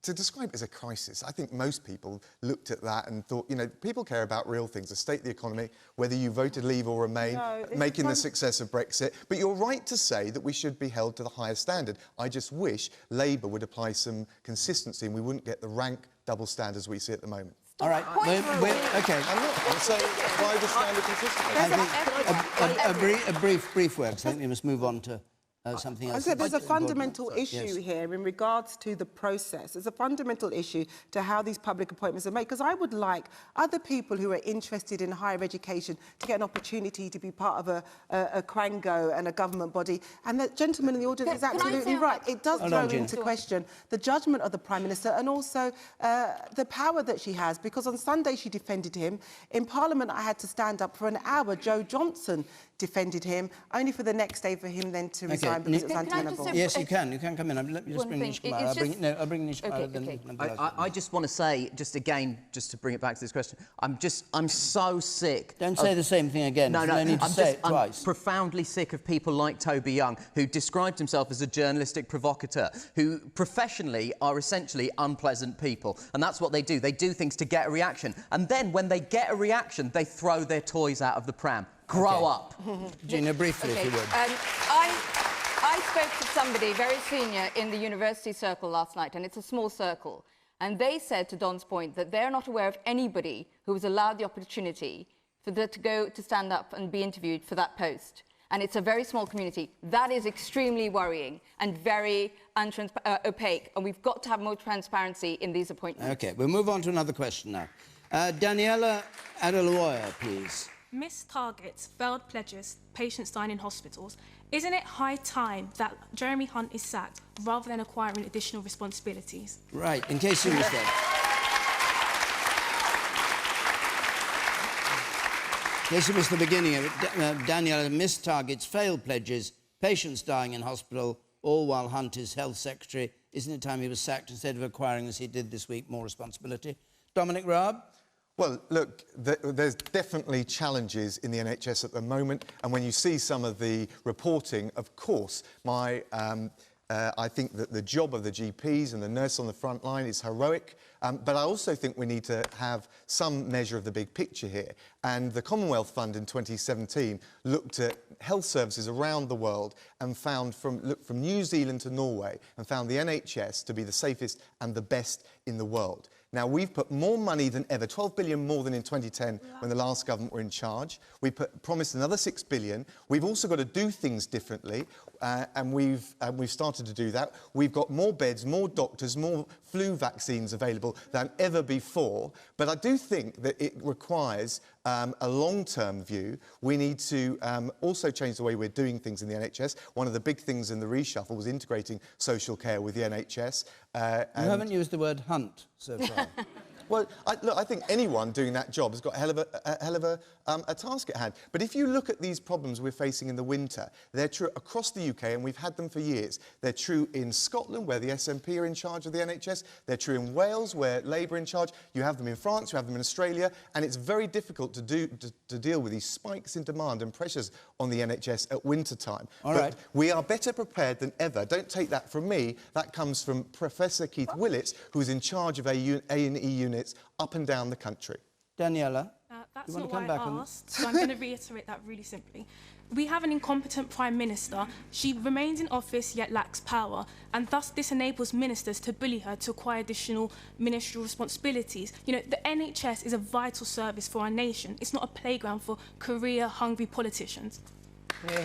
D: To describe it as a crisis, I think most people looked at that and thought, you know, people care about real things, the state of the economy, whether you voted Leave or Remain, making the success of Brexit. But you're right to say that we should be held to the highest standard. I just wish Labour would apply some consistency and we wouldn't get the rank double standards we see at the moment.
A: All right, OK.
D: I'm saying apply the standard consistently.
A: I think a brief works. I think we must move on to something
E: I
A: else.
E: said there's a
A: Important.
E: fundamental issue
A: Yes.
E: here in regards to the process. There's a fundamental issue to how these public appointments are made, because I would like other people who are interested in higher education to get an opportunity to be part of a Quango and a government body. And the gentleman in the audience is absolutely right. It does
A: Hold
E: throw
A: on, Gina.
E: into question the judgment of the Prime Minister and also the power that she has, because on Sunday she defended him. In Parliament, I had to stand up for an hour. Joe Johnson defended him, only for the next day for him then to resign because it was untenable.
A: Yes, you can. You can come in. Let me just bring Nish Kumar. I'll bring Nish Kumar.
F: I just want to say, just again, just to bring it back to this question, I'm so sick.
A: Don't say the same thing again.
F: No,
A: No need to say it twice.
F: I'm profoundly sick of people like Toby Young, who described himself as a journalistic provocateur, who professionally are essentially unpleasant people. And that's what they do. They do things to get a reaction. And then when they get a reaction, they throw their toys out of the pram. Grow up.
A: Gina, briefly, if you would.
C: I spoke to somebody very senior in the university circle last night, and it's a small circle. And they said, to Don's point, that they're not aware of anybody who was allowed the opportunity for them to go to stand up and be interviewed for that post. And it's a very small community. That is extremely worrying and very opaque. And we've got to have more transparency in these appointments.
A: OK, we'll move on to another question now. Daniela Adeloya, please.
T: Missed targets, failed pledges, patients dying in hospitals. Isn't it high time that Jeremy Hunt is sacked rather than acquiring additional responsibilities?
A: Right, in case you missed that. In case you missed the beginning of it, Daniela, missed targets, failed pledges, patients dying in hospital, all while Hunt is Health Secretary. Isn't it time he was sacked instead of acquiring, as he did this week, more responsibility? Dominic Raab?
D: Well, look, there's definitely challenges in the NHS at the moment, and when you see some of the reporting, of course, I think that the job of the GPs and the nurse on the front line is heroic, but I also think we need to have some measure of the big picture here. And the Commonwealth Fund in 2017 looked at health services around the world and found from New Zealand to Norway and found the NHS to be the safest and the best in the world. Now, we've put more money than ever, 12 billion more than in 2010 when the last government were in charge. We promised another 6 billion. We've also got to do things differently, and we've started to do that. We've got more beds, more doctors, more flu vaccines available than ever before. But I do think that it requires a long-term view. We need to also change the way we're doing things in the NHS. One of the big things in the reshuffle was integrating social care with the NHS.
A: You haven't used the word hunt so far.
D: Well, I think anyone doing that job has got a hell of a task at hand. But if you look at these problems we're facing in the winter, they're true across the UK, and we've had them for years. They're true in Scotland, where the SNP are in charge of the NHS. They're true in Wales, where Labour are in charge. You have them in France, you have them in Australia, and it's very difficult to deal with these spikes in demand and pressures on the NHS at winter time.
A: But
D: we are better prepared than ever. Don't take that from me. That comes from Professor Keith Willits, who's in charge of A&E units up and down the country.
A: Daniela?
T: That's not why I asked, so I'm going to reiterate that really simply. We have an incompetent Prime Minister. She remains in office yet lacks power, and thus this enables ministers to bully her to acquire additional ministerial responsibilities. You know, the NHS is a vital service for our nation. It's not a playground for career-hungry politicians.
A: I'll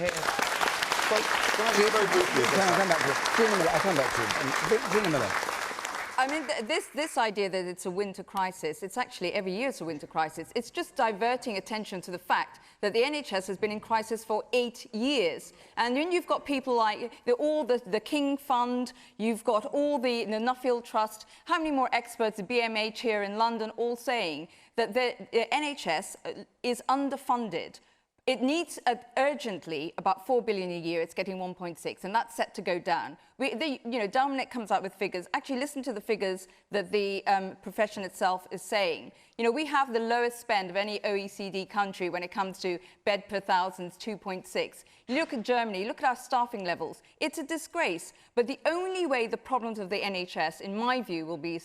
A: come back to you. Gina Miller.
C: I mean, this idea that it's a winter crisis, it's actually every year it's a winter crisis. It's just diverting attention to the fact that the NHS has been in crisis for 8 years. And then you've got people like the King Fund, you've got all the Nuffield Trust, how many more experts, the BMH here in London, all saying that the NHS is underfunded. It needs urgently about 4 billion a year. It's getting 1.6, and that's set to go down. Dominic comes out with figures. Actually, listen to the figures that the profession itself is saying. You know, we have the lowest spend of any OECD country when it comes to bed per thousands, 2.6. You look at Germany, look at our staffing levels. It's a disgrace. But the only way the problems of the NHS, in my view, will be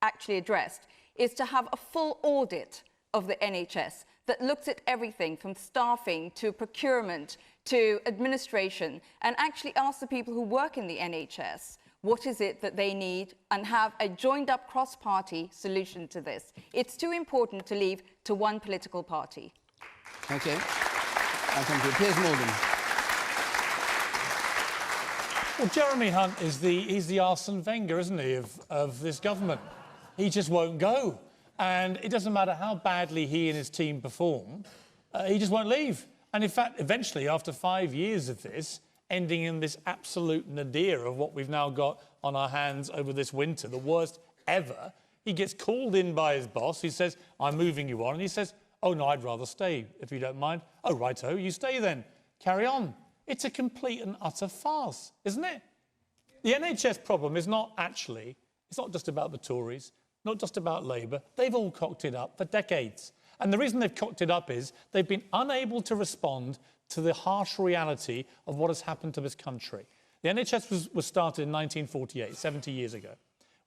C: actually addressed is to have a full audit of the NHS that looks at everything from staffing to procurement to administration, and actually ask the people who work in the NHS what is it that they need, and have a joined-up cross-party solution to this. It's too important to leave to one political party.
A: OK. I'll come to you. Piers Morgan.
I: Well, Jeremy Hunt he's the Arsene Wenger, isn't he, of this government? He just won't go. And it doesn't matter how badly he and his team perform, he just won't leave. And in fact, eventually, after 5 years of this, ending in this absolute nadir of what we've now got on our hands over this winter, the worst ever, he gets called in by his boss. He says, I'm moving you on. And he says, oh, no, I'd rather stay, if you don't mind. Oh, righto, you stay then. Carry on. It's a complete and utter farce, isn't it? The NHS problem is not actually, it's not just about the Tories, not just about Labour. They've all cocked it up for decades. And the reason they've cocked it up is they've been unable to respond to the harsh reality of what has happened to this country. The NHS was started in 1948, 70 years ago.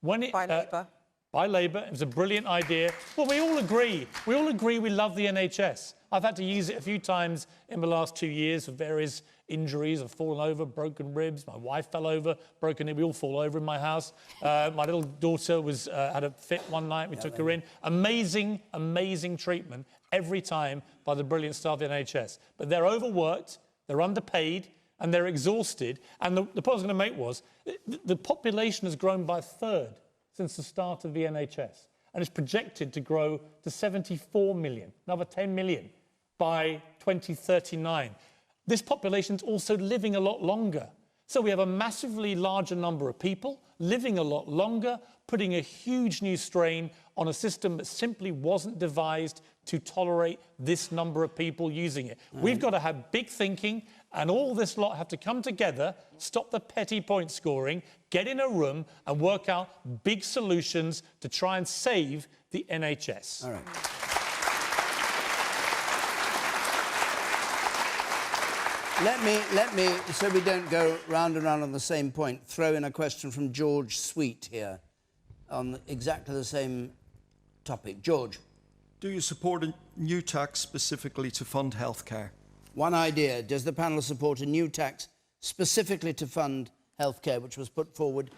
I: By Labour. By Labour. It was a brilliant idea. Well, we all agree. We all agree we love the NHS. I've had to use it a few times in the last 2 years for various injuries. I've fallen over, broken ribs. My wife fell over, broken rib. We all fall over in my house. My little daughter had a fit one night. We took her in. Amazing, amazing treatment every time by the brilliant staff of the NHS. But they're overworked, they're underpaid, and they're exhausted. And the point I was going to make was the population has grown by a third since the start of the NHS, and it's projected to grow to 74 million, another 10 million by 2039. This population's also living a lot longer. So we have a massively larger number of people living a lot longer, putting a huge new strain on a system that simply wasn't devised to tolerate this number of people using it. We've got to have big thinking, and all this lot have to come together, stop the petty point scoring, get in a room and work out big solutions to try and save the NHS.
A: All right. Let me, so we don't go round and round on the same point, throw in a question from George Sweet here on exactly the same topic. George.
U: Do you support a new tax specifically to fund healthcare?
A: One idea. Does the panel support a new tax specifically to fund healthcare, which was put forward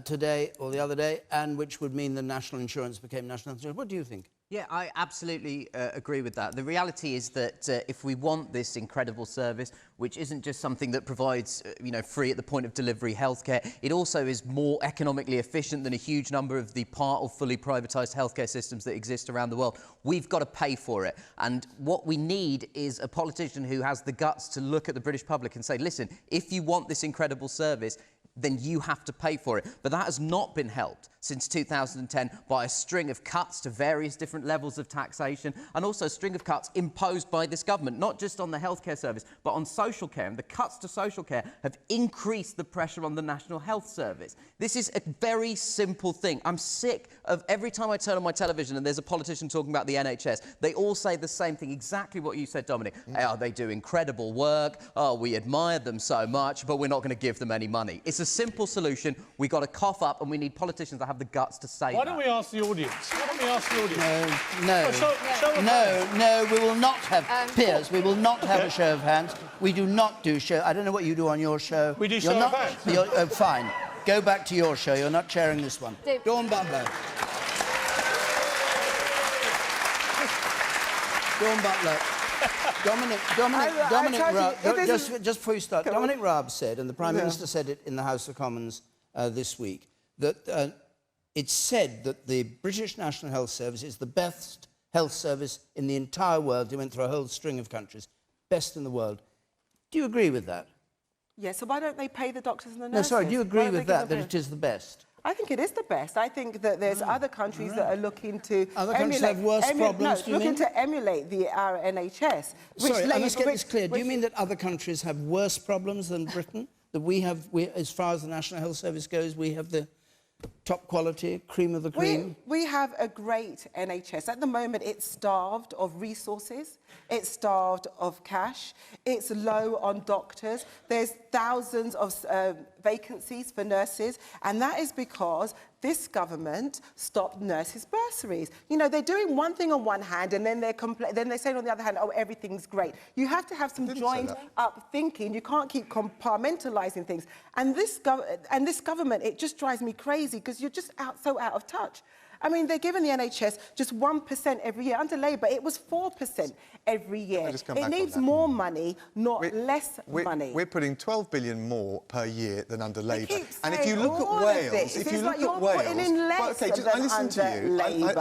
A: today or the other day, and which would mean the national insurance became national insurance? What do you think?
F: Yeah, I absolutely agree with that. The reality is that if we want this incredible service, which isn't just something that provides, free at the point of delivery healthcare, it also is more economically efficient than a huge number of the part or fully privatised healthcare systems that exist around the world. We've got to pay for it. And what we need is a politician who has the guts to look at the British public and say, listen, if you want this incredible service, then you have to pay for it. But that has not been helped since 2010 by a string of cuts to various different levels of taxation, and also a string of cuts imposed by this government, not just on the healthcare service, but on social care. And the cuts to social care have increased the pressure on the National Health Service. This is a very simple thing. I'm sick of every time I turn on my television and there's a politician talking about the NHS, they all say the same thing, exactly what you said, Dominic. Oh, they do incredible work. Oh, we admire them so much, but we're not going to give them any money. It's a simple solution. We've got to cough up, and we need politicians that have the guts to say
I: Why don't we ask the audience? Why don't we ask the audience?
A: No, we will not have peers. We will not have a show of hands. We do not do show. I don't know what you do on your show.
I: We do show of hands.
A: Oh, fine. Go back to your show. You're not chairing this one. Dawn Butler. Dawn Butler. Dominic Raab, just before you start, Dominic Raab said, and the Prime Minister said it in the House of Commons this week, that it's said that the British National Health Service is the best health service in the entire world. He went through a whole string of countries. Best in the world. Do you agree with that?
E: Yes, so why don't they pay the doctors and the
A: No,
E: nurses?
A: sorry, do you agree with that it is the best?
E: I think it is the best. I think that there's other countries that are looking to
A: Other countries have worse problems, do you
E: looking
A: mean?
E: to emulate our NHS.
A: Sorry, I must get this clear. Do you mean that other countries have worse problems than Britain? That we have, as far as the National Health Service goes, we have the top quality, cream of the cream?
E: We have a great NHS. At the moment, it's starved of resources. It's starved of cash. It's low on doctors. There's thousands of vacancies for nurses, and that is because this government stopped nurses' bursaries. You know, they're doing one thing on one hand, and then they're saying on the other hand, oh, everything's great. You have to have some joined-up thinking. You can't keep compartmentalising things. And this government, it just drives me crazy because you're just so out of touch. I mean, they're giving the NHS just 1% every year. Under Labour, it was 4% every year. It needs more money, not less money.
D: We're putting 12 billion more per year than under Labour. And if you
E: saying
D: look at
E: all of
D: Wales,
E: this.
D: if
E: It's
D: you
E: like
D: look
E: you're
D: at
E: putting
D: Wales,
E: in less
D: well, okay, just,
E: than
D: I listen to
E: under
D: you.
E: Labour.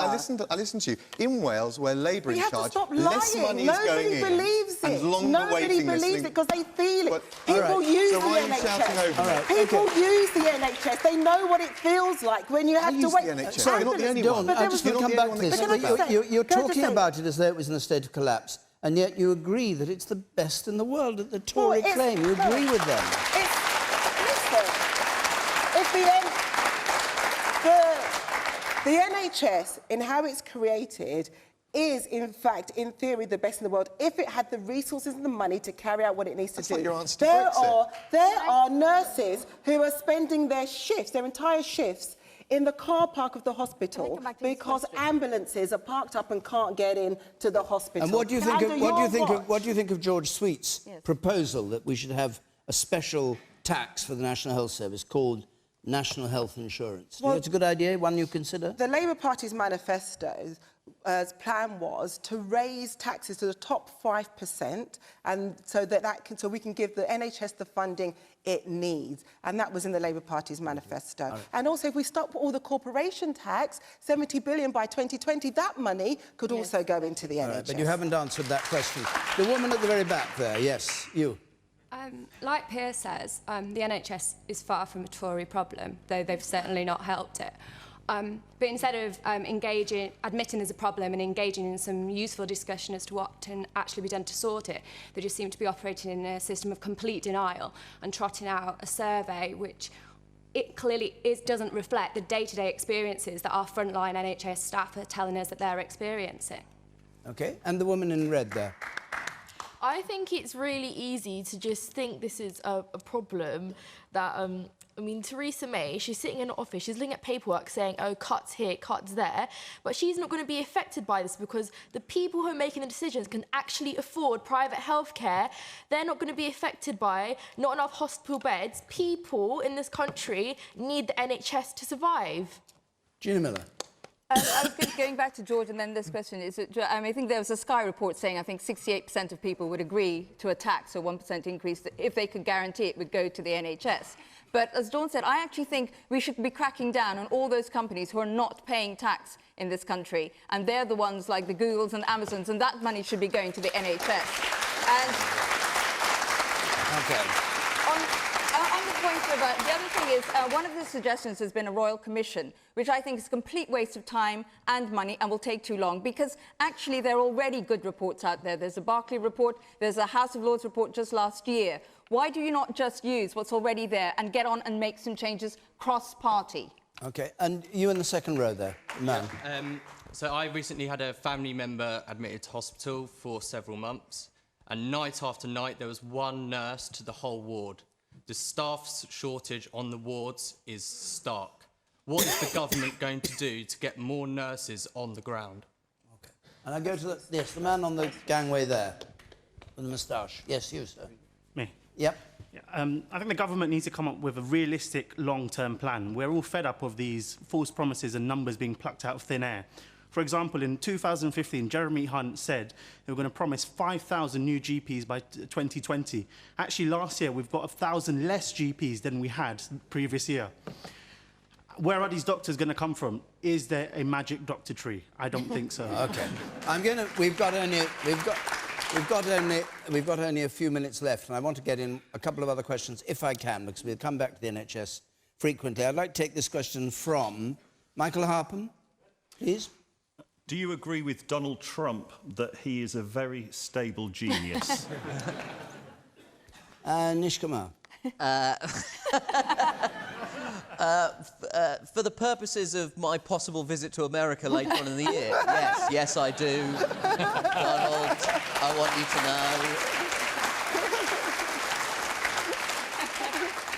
D: I listen to you. In Wales, where Labour
E: We
D: in
E: have to
D: charge,
E: stop
D: less
E: lying.
D: money
E: Nobody
D: is going in,
E: believes it.
D: and longer
E: Nobody
D: waiting lists.
E: believes it because they feel it. People
D: All right.
E: use
D: So
E: the
D: why are you shouting
E: NHS.
D: over me?
E: People use the NHS. They know what it feels like when you have to
D: use
E: wait.
D: the NHS.
A: Sorry,
D: You're not the only
A: Dawn,
D: one.
A: I just want to come back to this. You're talking about it as though it was in a state of collapse, and yet you agree that it's the best in the world that the Tory claim. You agree with them.
E: The NHS, in how it's created, is, in fact, in theory, the best in the world if it had the resources and the money to carry out what it needs to do.
D: Like your answer to Brexit.
E: There are nurses who are spending their shifts, their entire shifts, in the car park of the hospital because ambulances are parked up and can't get into the hospital.
A: And what do you think of George Sweet's proposal that we should have a special tax for the National Health Service called National Health Insurance? Do you think it's a good idea, one you consider?
E: The Labour Party's manifesto's plan was to raise taxes to the top 5%, and so so we can give the NHS the funding it needs. And that was in the Labour Party's manifesto. And also, if we stop all the corporation tax, 70 billion by 2020, that money could also go into the NHS.
A: But you haven't answered that question. The woman at the very back there, yes, you.
B: Like Piers says, the NHS is far from a Tory problem, though they've certainly not helped it. But instead of admitting there's a problem and engaging in some useful discussion as to what can actually be done to sort it, they just seem to be operating in a system of complete denial and trotting out a survey which it clearly doesn't reflect the day-to-day experiences that our frontline NHS staff are telling us that they're experiencing.
A: OK, and the woman in red there.
V: I think it's really easy to just think this is a problem that, I mean, Theresa May, she's sitting in an office, she's looking at paperwork saying, oh, cuts here, cuts there, but she's not going to be affected by this because the people who are making the decisions can actually afford private healthcare. They're not going to be affected by not enough hospital beds. People in this country need the NHS to survive.
A: Gina Miller.
C: I was going back to George and then this question. I think there was a Sky report saying I think 68% of people would agree to a tax or 1% increase if they could guarantee it would go to the NHS. But as Dawn said, I actually think we should be cracking down on all those companies who are not paying tax in this country. And they're the ones like the Googles and Amazons, and that money should be going to the NHS. And on the point of the other thing is, one of the suggestions has been a royal commission, which I think is a complete waste of time and money and will take too long, because actually there are already good reports out there. There's a Barclay report, there's a House of Lords report just last year. Why do you not just use what's already there and get on and make some changes cross-party?
A: OK, and you in the second row there, man.
W: So I recently had a family member admitted to hospital for several months, and night after night there was one nurse to the whole ward. The staff shortage on the wards is stark. What is the government going to do to get more nurses on the ground?
A: OK. And I go to the man on the gangway there, with the moustache. Yes, you, sir.
X: Me?
A: Yep.
X: I think the government needs to come up with a realistic long-term plan. We're all fed up of these false promises and numbers being plucked out of thin air. For example, in 2015, Jeremy Hunt said they were going to promise 5,000 new GPs by 2020. Actually, last year, we've got 1,000 less GPs than we had the previous year. Where are these doctors going to come from? Is there a magic doctor tree? I don't think so.
A: OK. We've got only a few minutes left, and I want to get in a couple of other questions, if I can, because we'll come back to the NHS frequently. I'd like to take this question from Michael Harpham, please.
U: Do you agree with Donald Trump that he is a very stable genius?
A: Nish Kumar.
F: For the purposes of my possible visit to America later on in the year, yes, I do. Donald, I want you to know.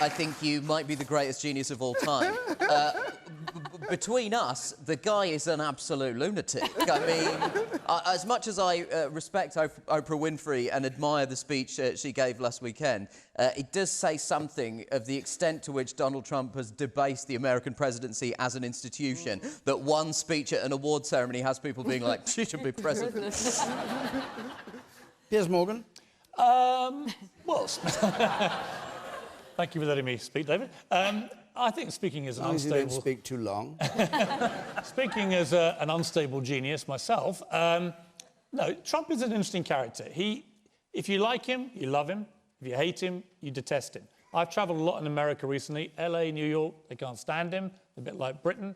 F: I think you might be the greatest genius of all time. between us, the guy is an absolute lunatic. I mean, as much as I respect Oprah Winfrey and admire the speech she gave last weekend, it does say something of the extent to which Donald Trump has debased the American presidency as an institution, that one speech at an award ceremony has people being like, she should be president.
A: Piers Morgan.
I: Well, thank you for letting me speak, David. I think speaking as an unstable...
A: You don't speak too long.
I: Speaking as an unstable genius myself, no, Trump is an interesting character. If you like him, you love him. If you hate him, you detest him. I've travelled a lot in America recently. LA, New York, they can't stand him. A bit like Britain,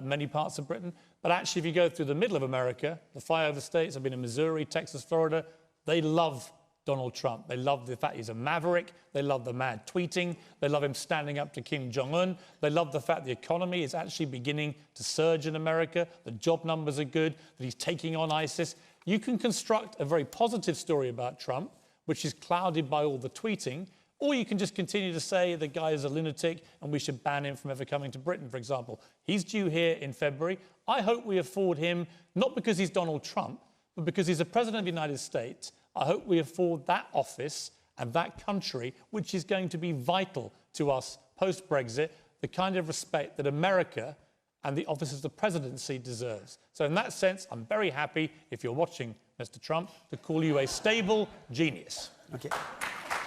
I: many parts of Britain. But actually, if you go through the middle of America, the flyover states, I've been in Missouri, Texas, Florida, they love Donald Trump. They love the fact he's a maverick. They love the mad tweeting. They love him standing up to Kim Jong-un. They love the fact the economy is actually beginning to surge in America. The job numbers are good, that he's taking on ISIS. You can construct a very positive story about Trump, which is clouded by all the tweeting, or you can just continue to say the guy is a lunatic and we should ban him from ever coming to Britain, for example. He's due here in February. I hope we afford him, not because he's Donald Trump, but because he's the President of the United States. I hope we afford that office and that country, which is going to be vital to us post-Brexit, the kind of respect that America and the office of the presidency deserves. So in that sense, I'm very happy, if you're watching, Mr. Trump, to call you a stable genius.
A: OK.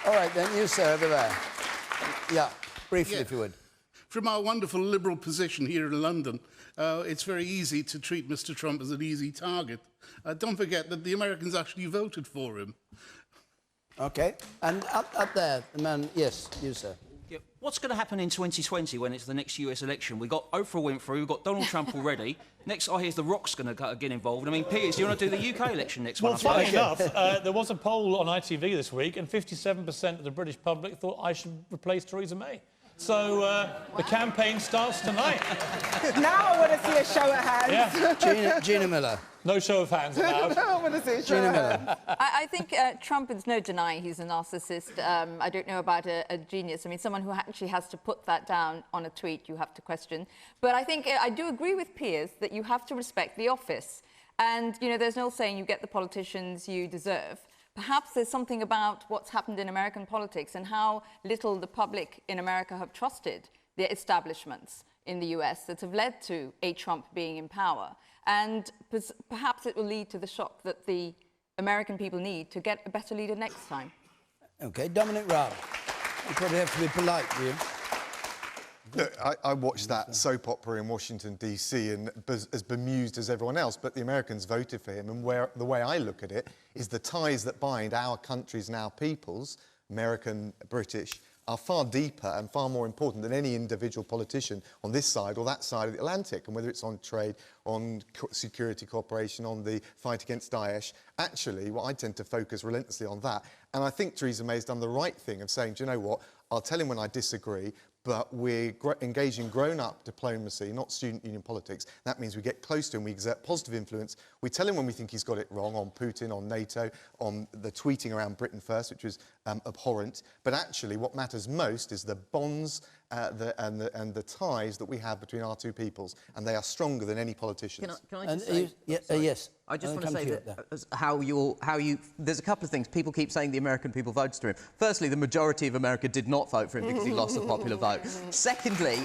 A: All right, then, you, sir, over there. Yeah, briefly, if you would.
G: From our wonderful Liberal position here in London, it's very easy to treat Mr. Trump as an easy target. Don't forget that the Americans actually voted for him.
A: OK. And up there, the man... Yes, you, sir.
H: Yeah. What's going to happen in 2020 when it's the next US election? We've got Oprah Winfrey, we've got Donald Trump already. Next, I hear The Rock's going to get involved. I mean, Piers, do you want to do the UK election next one?
I: Well, funny enough, there was a poll on ITV this week, and 57% of the British public thought I should replace Theresa May. So the campaign starts tonight.
E: Now I want to see a show of hands.
I: Yeah.
A: Gina Miller.
I: No show of hands allowed.
E: I want to see a show of hands.
C: I think Trump is no denying he's a narcissist. I don't know about a genius. I mean, someone who actually has to put that down on a tweet, you have to question. But I think I do agree with Piers that you have to respect the office. And, you know, there's no saying you get the politicians you deserve. Perhaps there's something about what's happened in American politics and how little the public in America have trusted the establishments in the US that have led to a Trump being in power. And perhaps it will lead to the shock that the American people need to get a better leader next time.
A: OK, Dominic Raab. You probably have to be polite, do you?
D: Look, I watched that soap opera in Washington, D.C. and as bemused as everyone else, but the Americans voted for him, and the way I look at it is the ties that bind our countries and our peoples, American, British, are far deeper and far more important than any individual politician on this side or that side of the Atlantic. And whether it's on trade, on security cooperation, on the fight against Daesh, actually, I tend to focus relentlessly on that. And I think Theresa May has done the right thing of saying, do you know what, I'll tell him when I disagree, but we're engaging grown-up diplomacy, not student union politics. That means we get close to him, we exert positive influence. We tell him when we think he's got it wrong on Putin, on NATO, on the tweeting around Britain First, which was abhorrent. But actually, what matters most is the bonds and the ties that we have between our two peoples, and they are stronger than any politicians.
F: Can I just say...
A: yes.
F: I just want to say that there's a couple of things. People keep saying the American people voted for him. Firstly, the majority of America did not vote for him because he lost the popular vote. Secondly,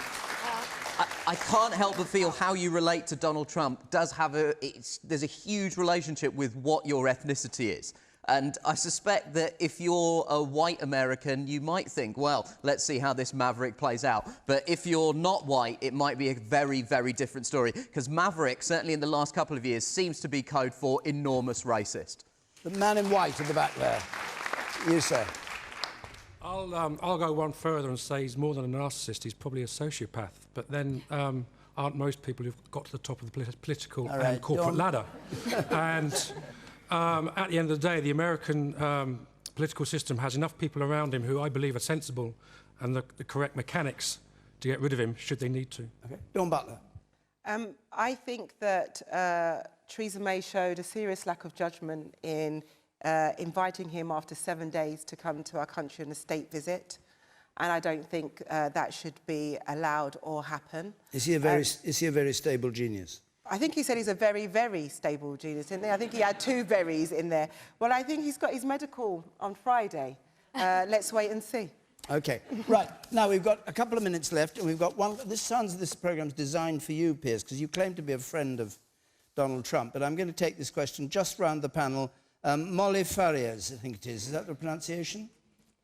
F: I can't help but feel how you relate to Donald Trump does have there's a huge relationship with what your ethnicity is. And I suspect that if you're a white American, you might think, well, let's see how this maverick plays out. But if you're not white, it might be a very, very different story. Because maverick, certainly in the last couple of years, seems to be code for enormous racist.
A: The man in white at the back there. You, sir.
J: I'll go one further and say he's more than a narcissist. He's probably a sociopath. But then aren't most people who've got to the top of the political and corporate ladder. And... at the end of the day, the American political system has enough people around him who I believe are sensible and the correct mechanics to get rid of him, should they need to.
A: OK. Dawn Butler.
E: I think that Theresa May showed a serious lack of judgment in inviting him after 7 days to come to our country on a state visit. and I don't think that should be allowed or happen.
A: Is he a very stable genius?
E: I think he said he's a very, very stable genius, didn't he? I think he had 2 verys in there. Well, I think he's got his medical on Friday. Let's wait and see.
A: OK. Right. Now, we've got a couple of minutes left, and we've got one... This programme's designed for you, Piers, because you claim to be a friend of Donald Trump. But I'm going to take this question just round the panel. Molly Farias, I think it is. Is that the pronunciation?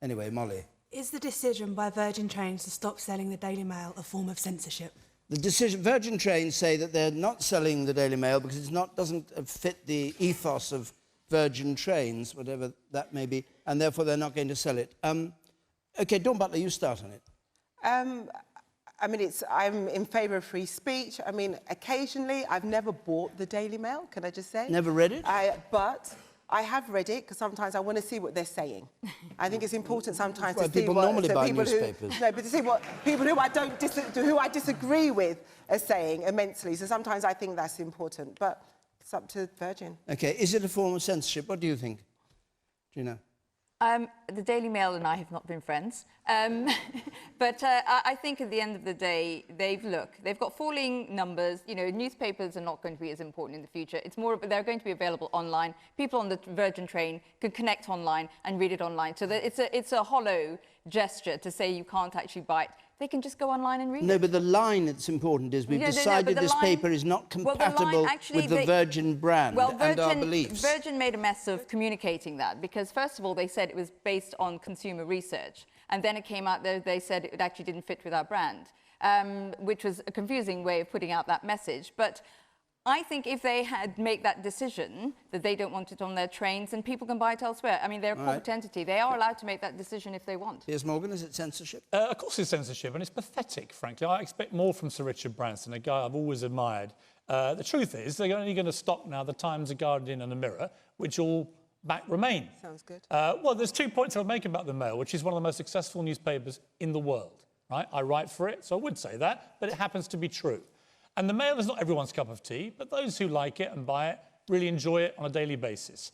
A: Anyway, Molly.
K: Is the decision by Virgin Trains to stop selling the Daily Mail a form of censorship?
A: The decision... Virgin Trains say that they're not selling the Daily Mail because it doesn't fit the ethos of Virgin Trains, whatever that may be, and therefore they're not going to sell it. OK, Dawn Butler, you start on it.
E: I mean, I'm in favour of free speech. I mean, occasionally, I've never bought the Daily Mail, can I just say?
A: Never read it?
E: But I have read it because sometimes I want to see what they're saying. I think it's important sometimes to see
A: people
E: what
A: normally buy
E: people
A: newspapers.
E: but to see what people who I disagree with are saying immensely. So sometimes I think that's important. But it's up to Virgin.
A: OK, is it a form of censorship? What do you think? Do you know?
C: The Daily Mail and I have not been friends. But I think at the end of the day, they've got falling numbers. You know, newspapers are not going to be as important in the future. It's more, they're going to be available online. People on the Virgin train can connect online and read it online. So that it's a hollow gesture to say you can't actually buy it. They can just go online and read it.
A: No, but the line that's important is we've decided this paper is not compatible with the Virgin brand and our beliefs.
C: Virgin made a mess of communicating that because, first of all, they said it was based on consumer research. And then it came out that they said it actually didn't fit with our brand, which was a confusing way of putting out that message. But I think if they had made that decision that they don't want it on their trains, then people can buy it elsewhere. I mean, they're a corporate entity. They are allowed to make that decision if they want.
A: Piers Morgan, is it censorship?
I: Of course it's censorship, and it's pathetic, frankly. I expect more from Sir Richard Branson, a guy I've always admired. The truth is, they're only going to stop now the Times, the Guardian and the Mirror, which all back Remain.
E: Sounds good.
I: Well, there's 2 points I'll make about the Mail, which is one of the most successful newspapers in the world. Right? I write for it, so I would say that, but it happens to be true. And the Mail is not everyone's cup of tea, but those who like it and buy it really enjoy it on a daily basis.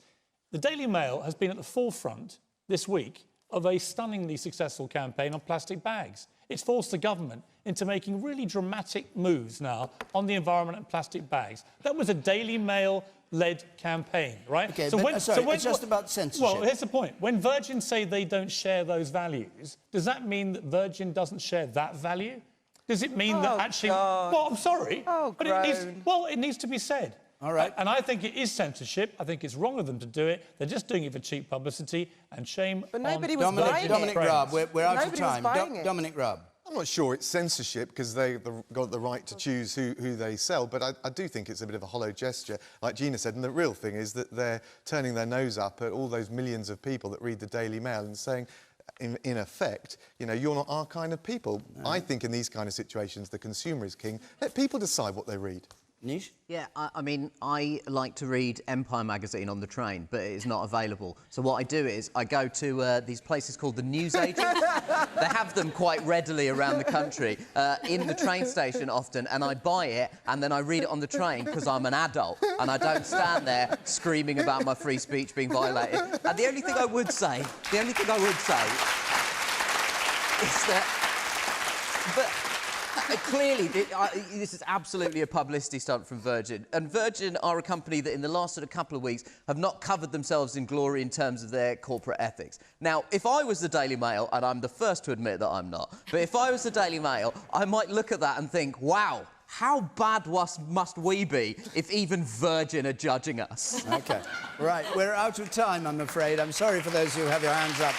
I: The Daily Mail has been at the forefront this week of a stunningly successful campaign on plastic bags. It's forced the government into making really dramatic moves now on the environment and plastic bags. That was a Daily Mail-led campaign, right?
A: OK, it's just about censorship.
I: Well, here's the point. When Virgin say they don't share those values, does that mean that Virgin doesn't share that value? Does it mean that actually...
E: God.
I: Well, I'm sorry, but it needs to be said.
A: All right.
I: And I think it is censorship. I think it's wrong of them to do it. They're just doing it for cheap publicity, and shame
E: But nobody
I: on
E: was buying it.
A: Dominic Raab, we're out of
E: Nobody was
A: time.
E: buying it.
A: Dominic Raab.
D: I'm not sure it's censorship because they've got the right to choose who they sell, but I do think it's a bit of a hollow gesture, like Gina said, and the real thing is that they're turning their nose up at all those millions of people that read the Daily Mail and saying, in effect, you know, you're not our kind of people. No. I think in these kind of situations, the consumer is king. Let people decide what they read.
A: Nish?
F: Yeah, I mean, I like to read Empire magazine on the train, but it is not available. So what I do is I go to these places called the newsagents. They have them quite readily around the country, in the train station often, and I buy it, and then I read it on the train because I'm an adult, and I don't stand there screaming about my free speech being violated. And the only thing I would say is that... But, clearly, this is absolutely a publicity stunt from Virgin. And Virgin are a company that in the last sort of couple of weeks have not covered themselves in glory in terms of their corporate ethics. Now, if I was the Daily Mail, and I'm the first to admit that I'm not, but if I was the Daily Mail, I might look at that and think, wow, how bad must we be if even Virgin are judging us?
A: OK. Right, we're out of time, I'm afraid. I'm sorry for those who have your hands up.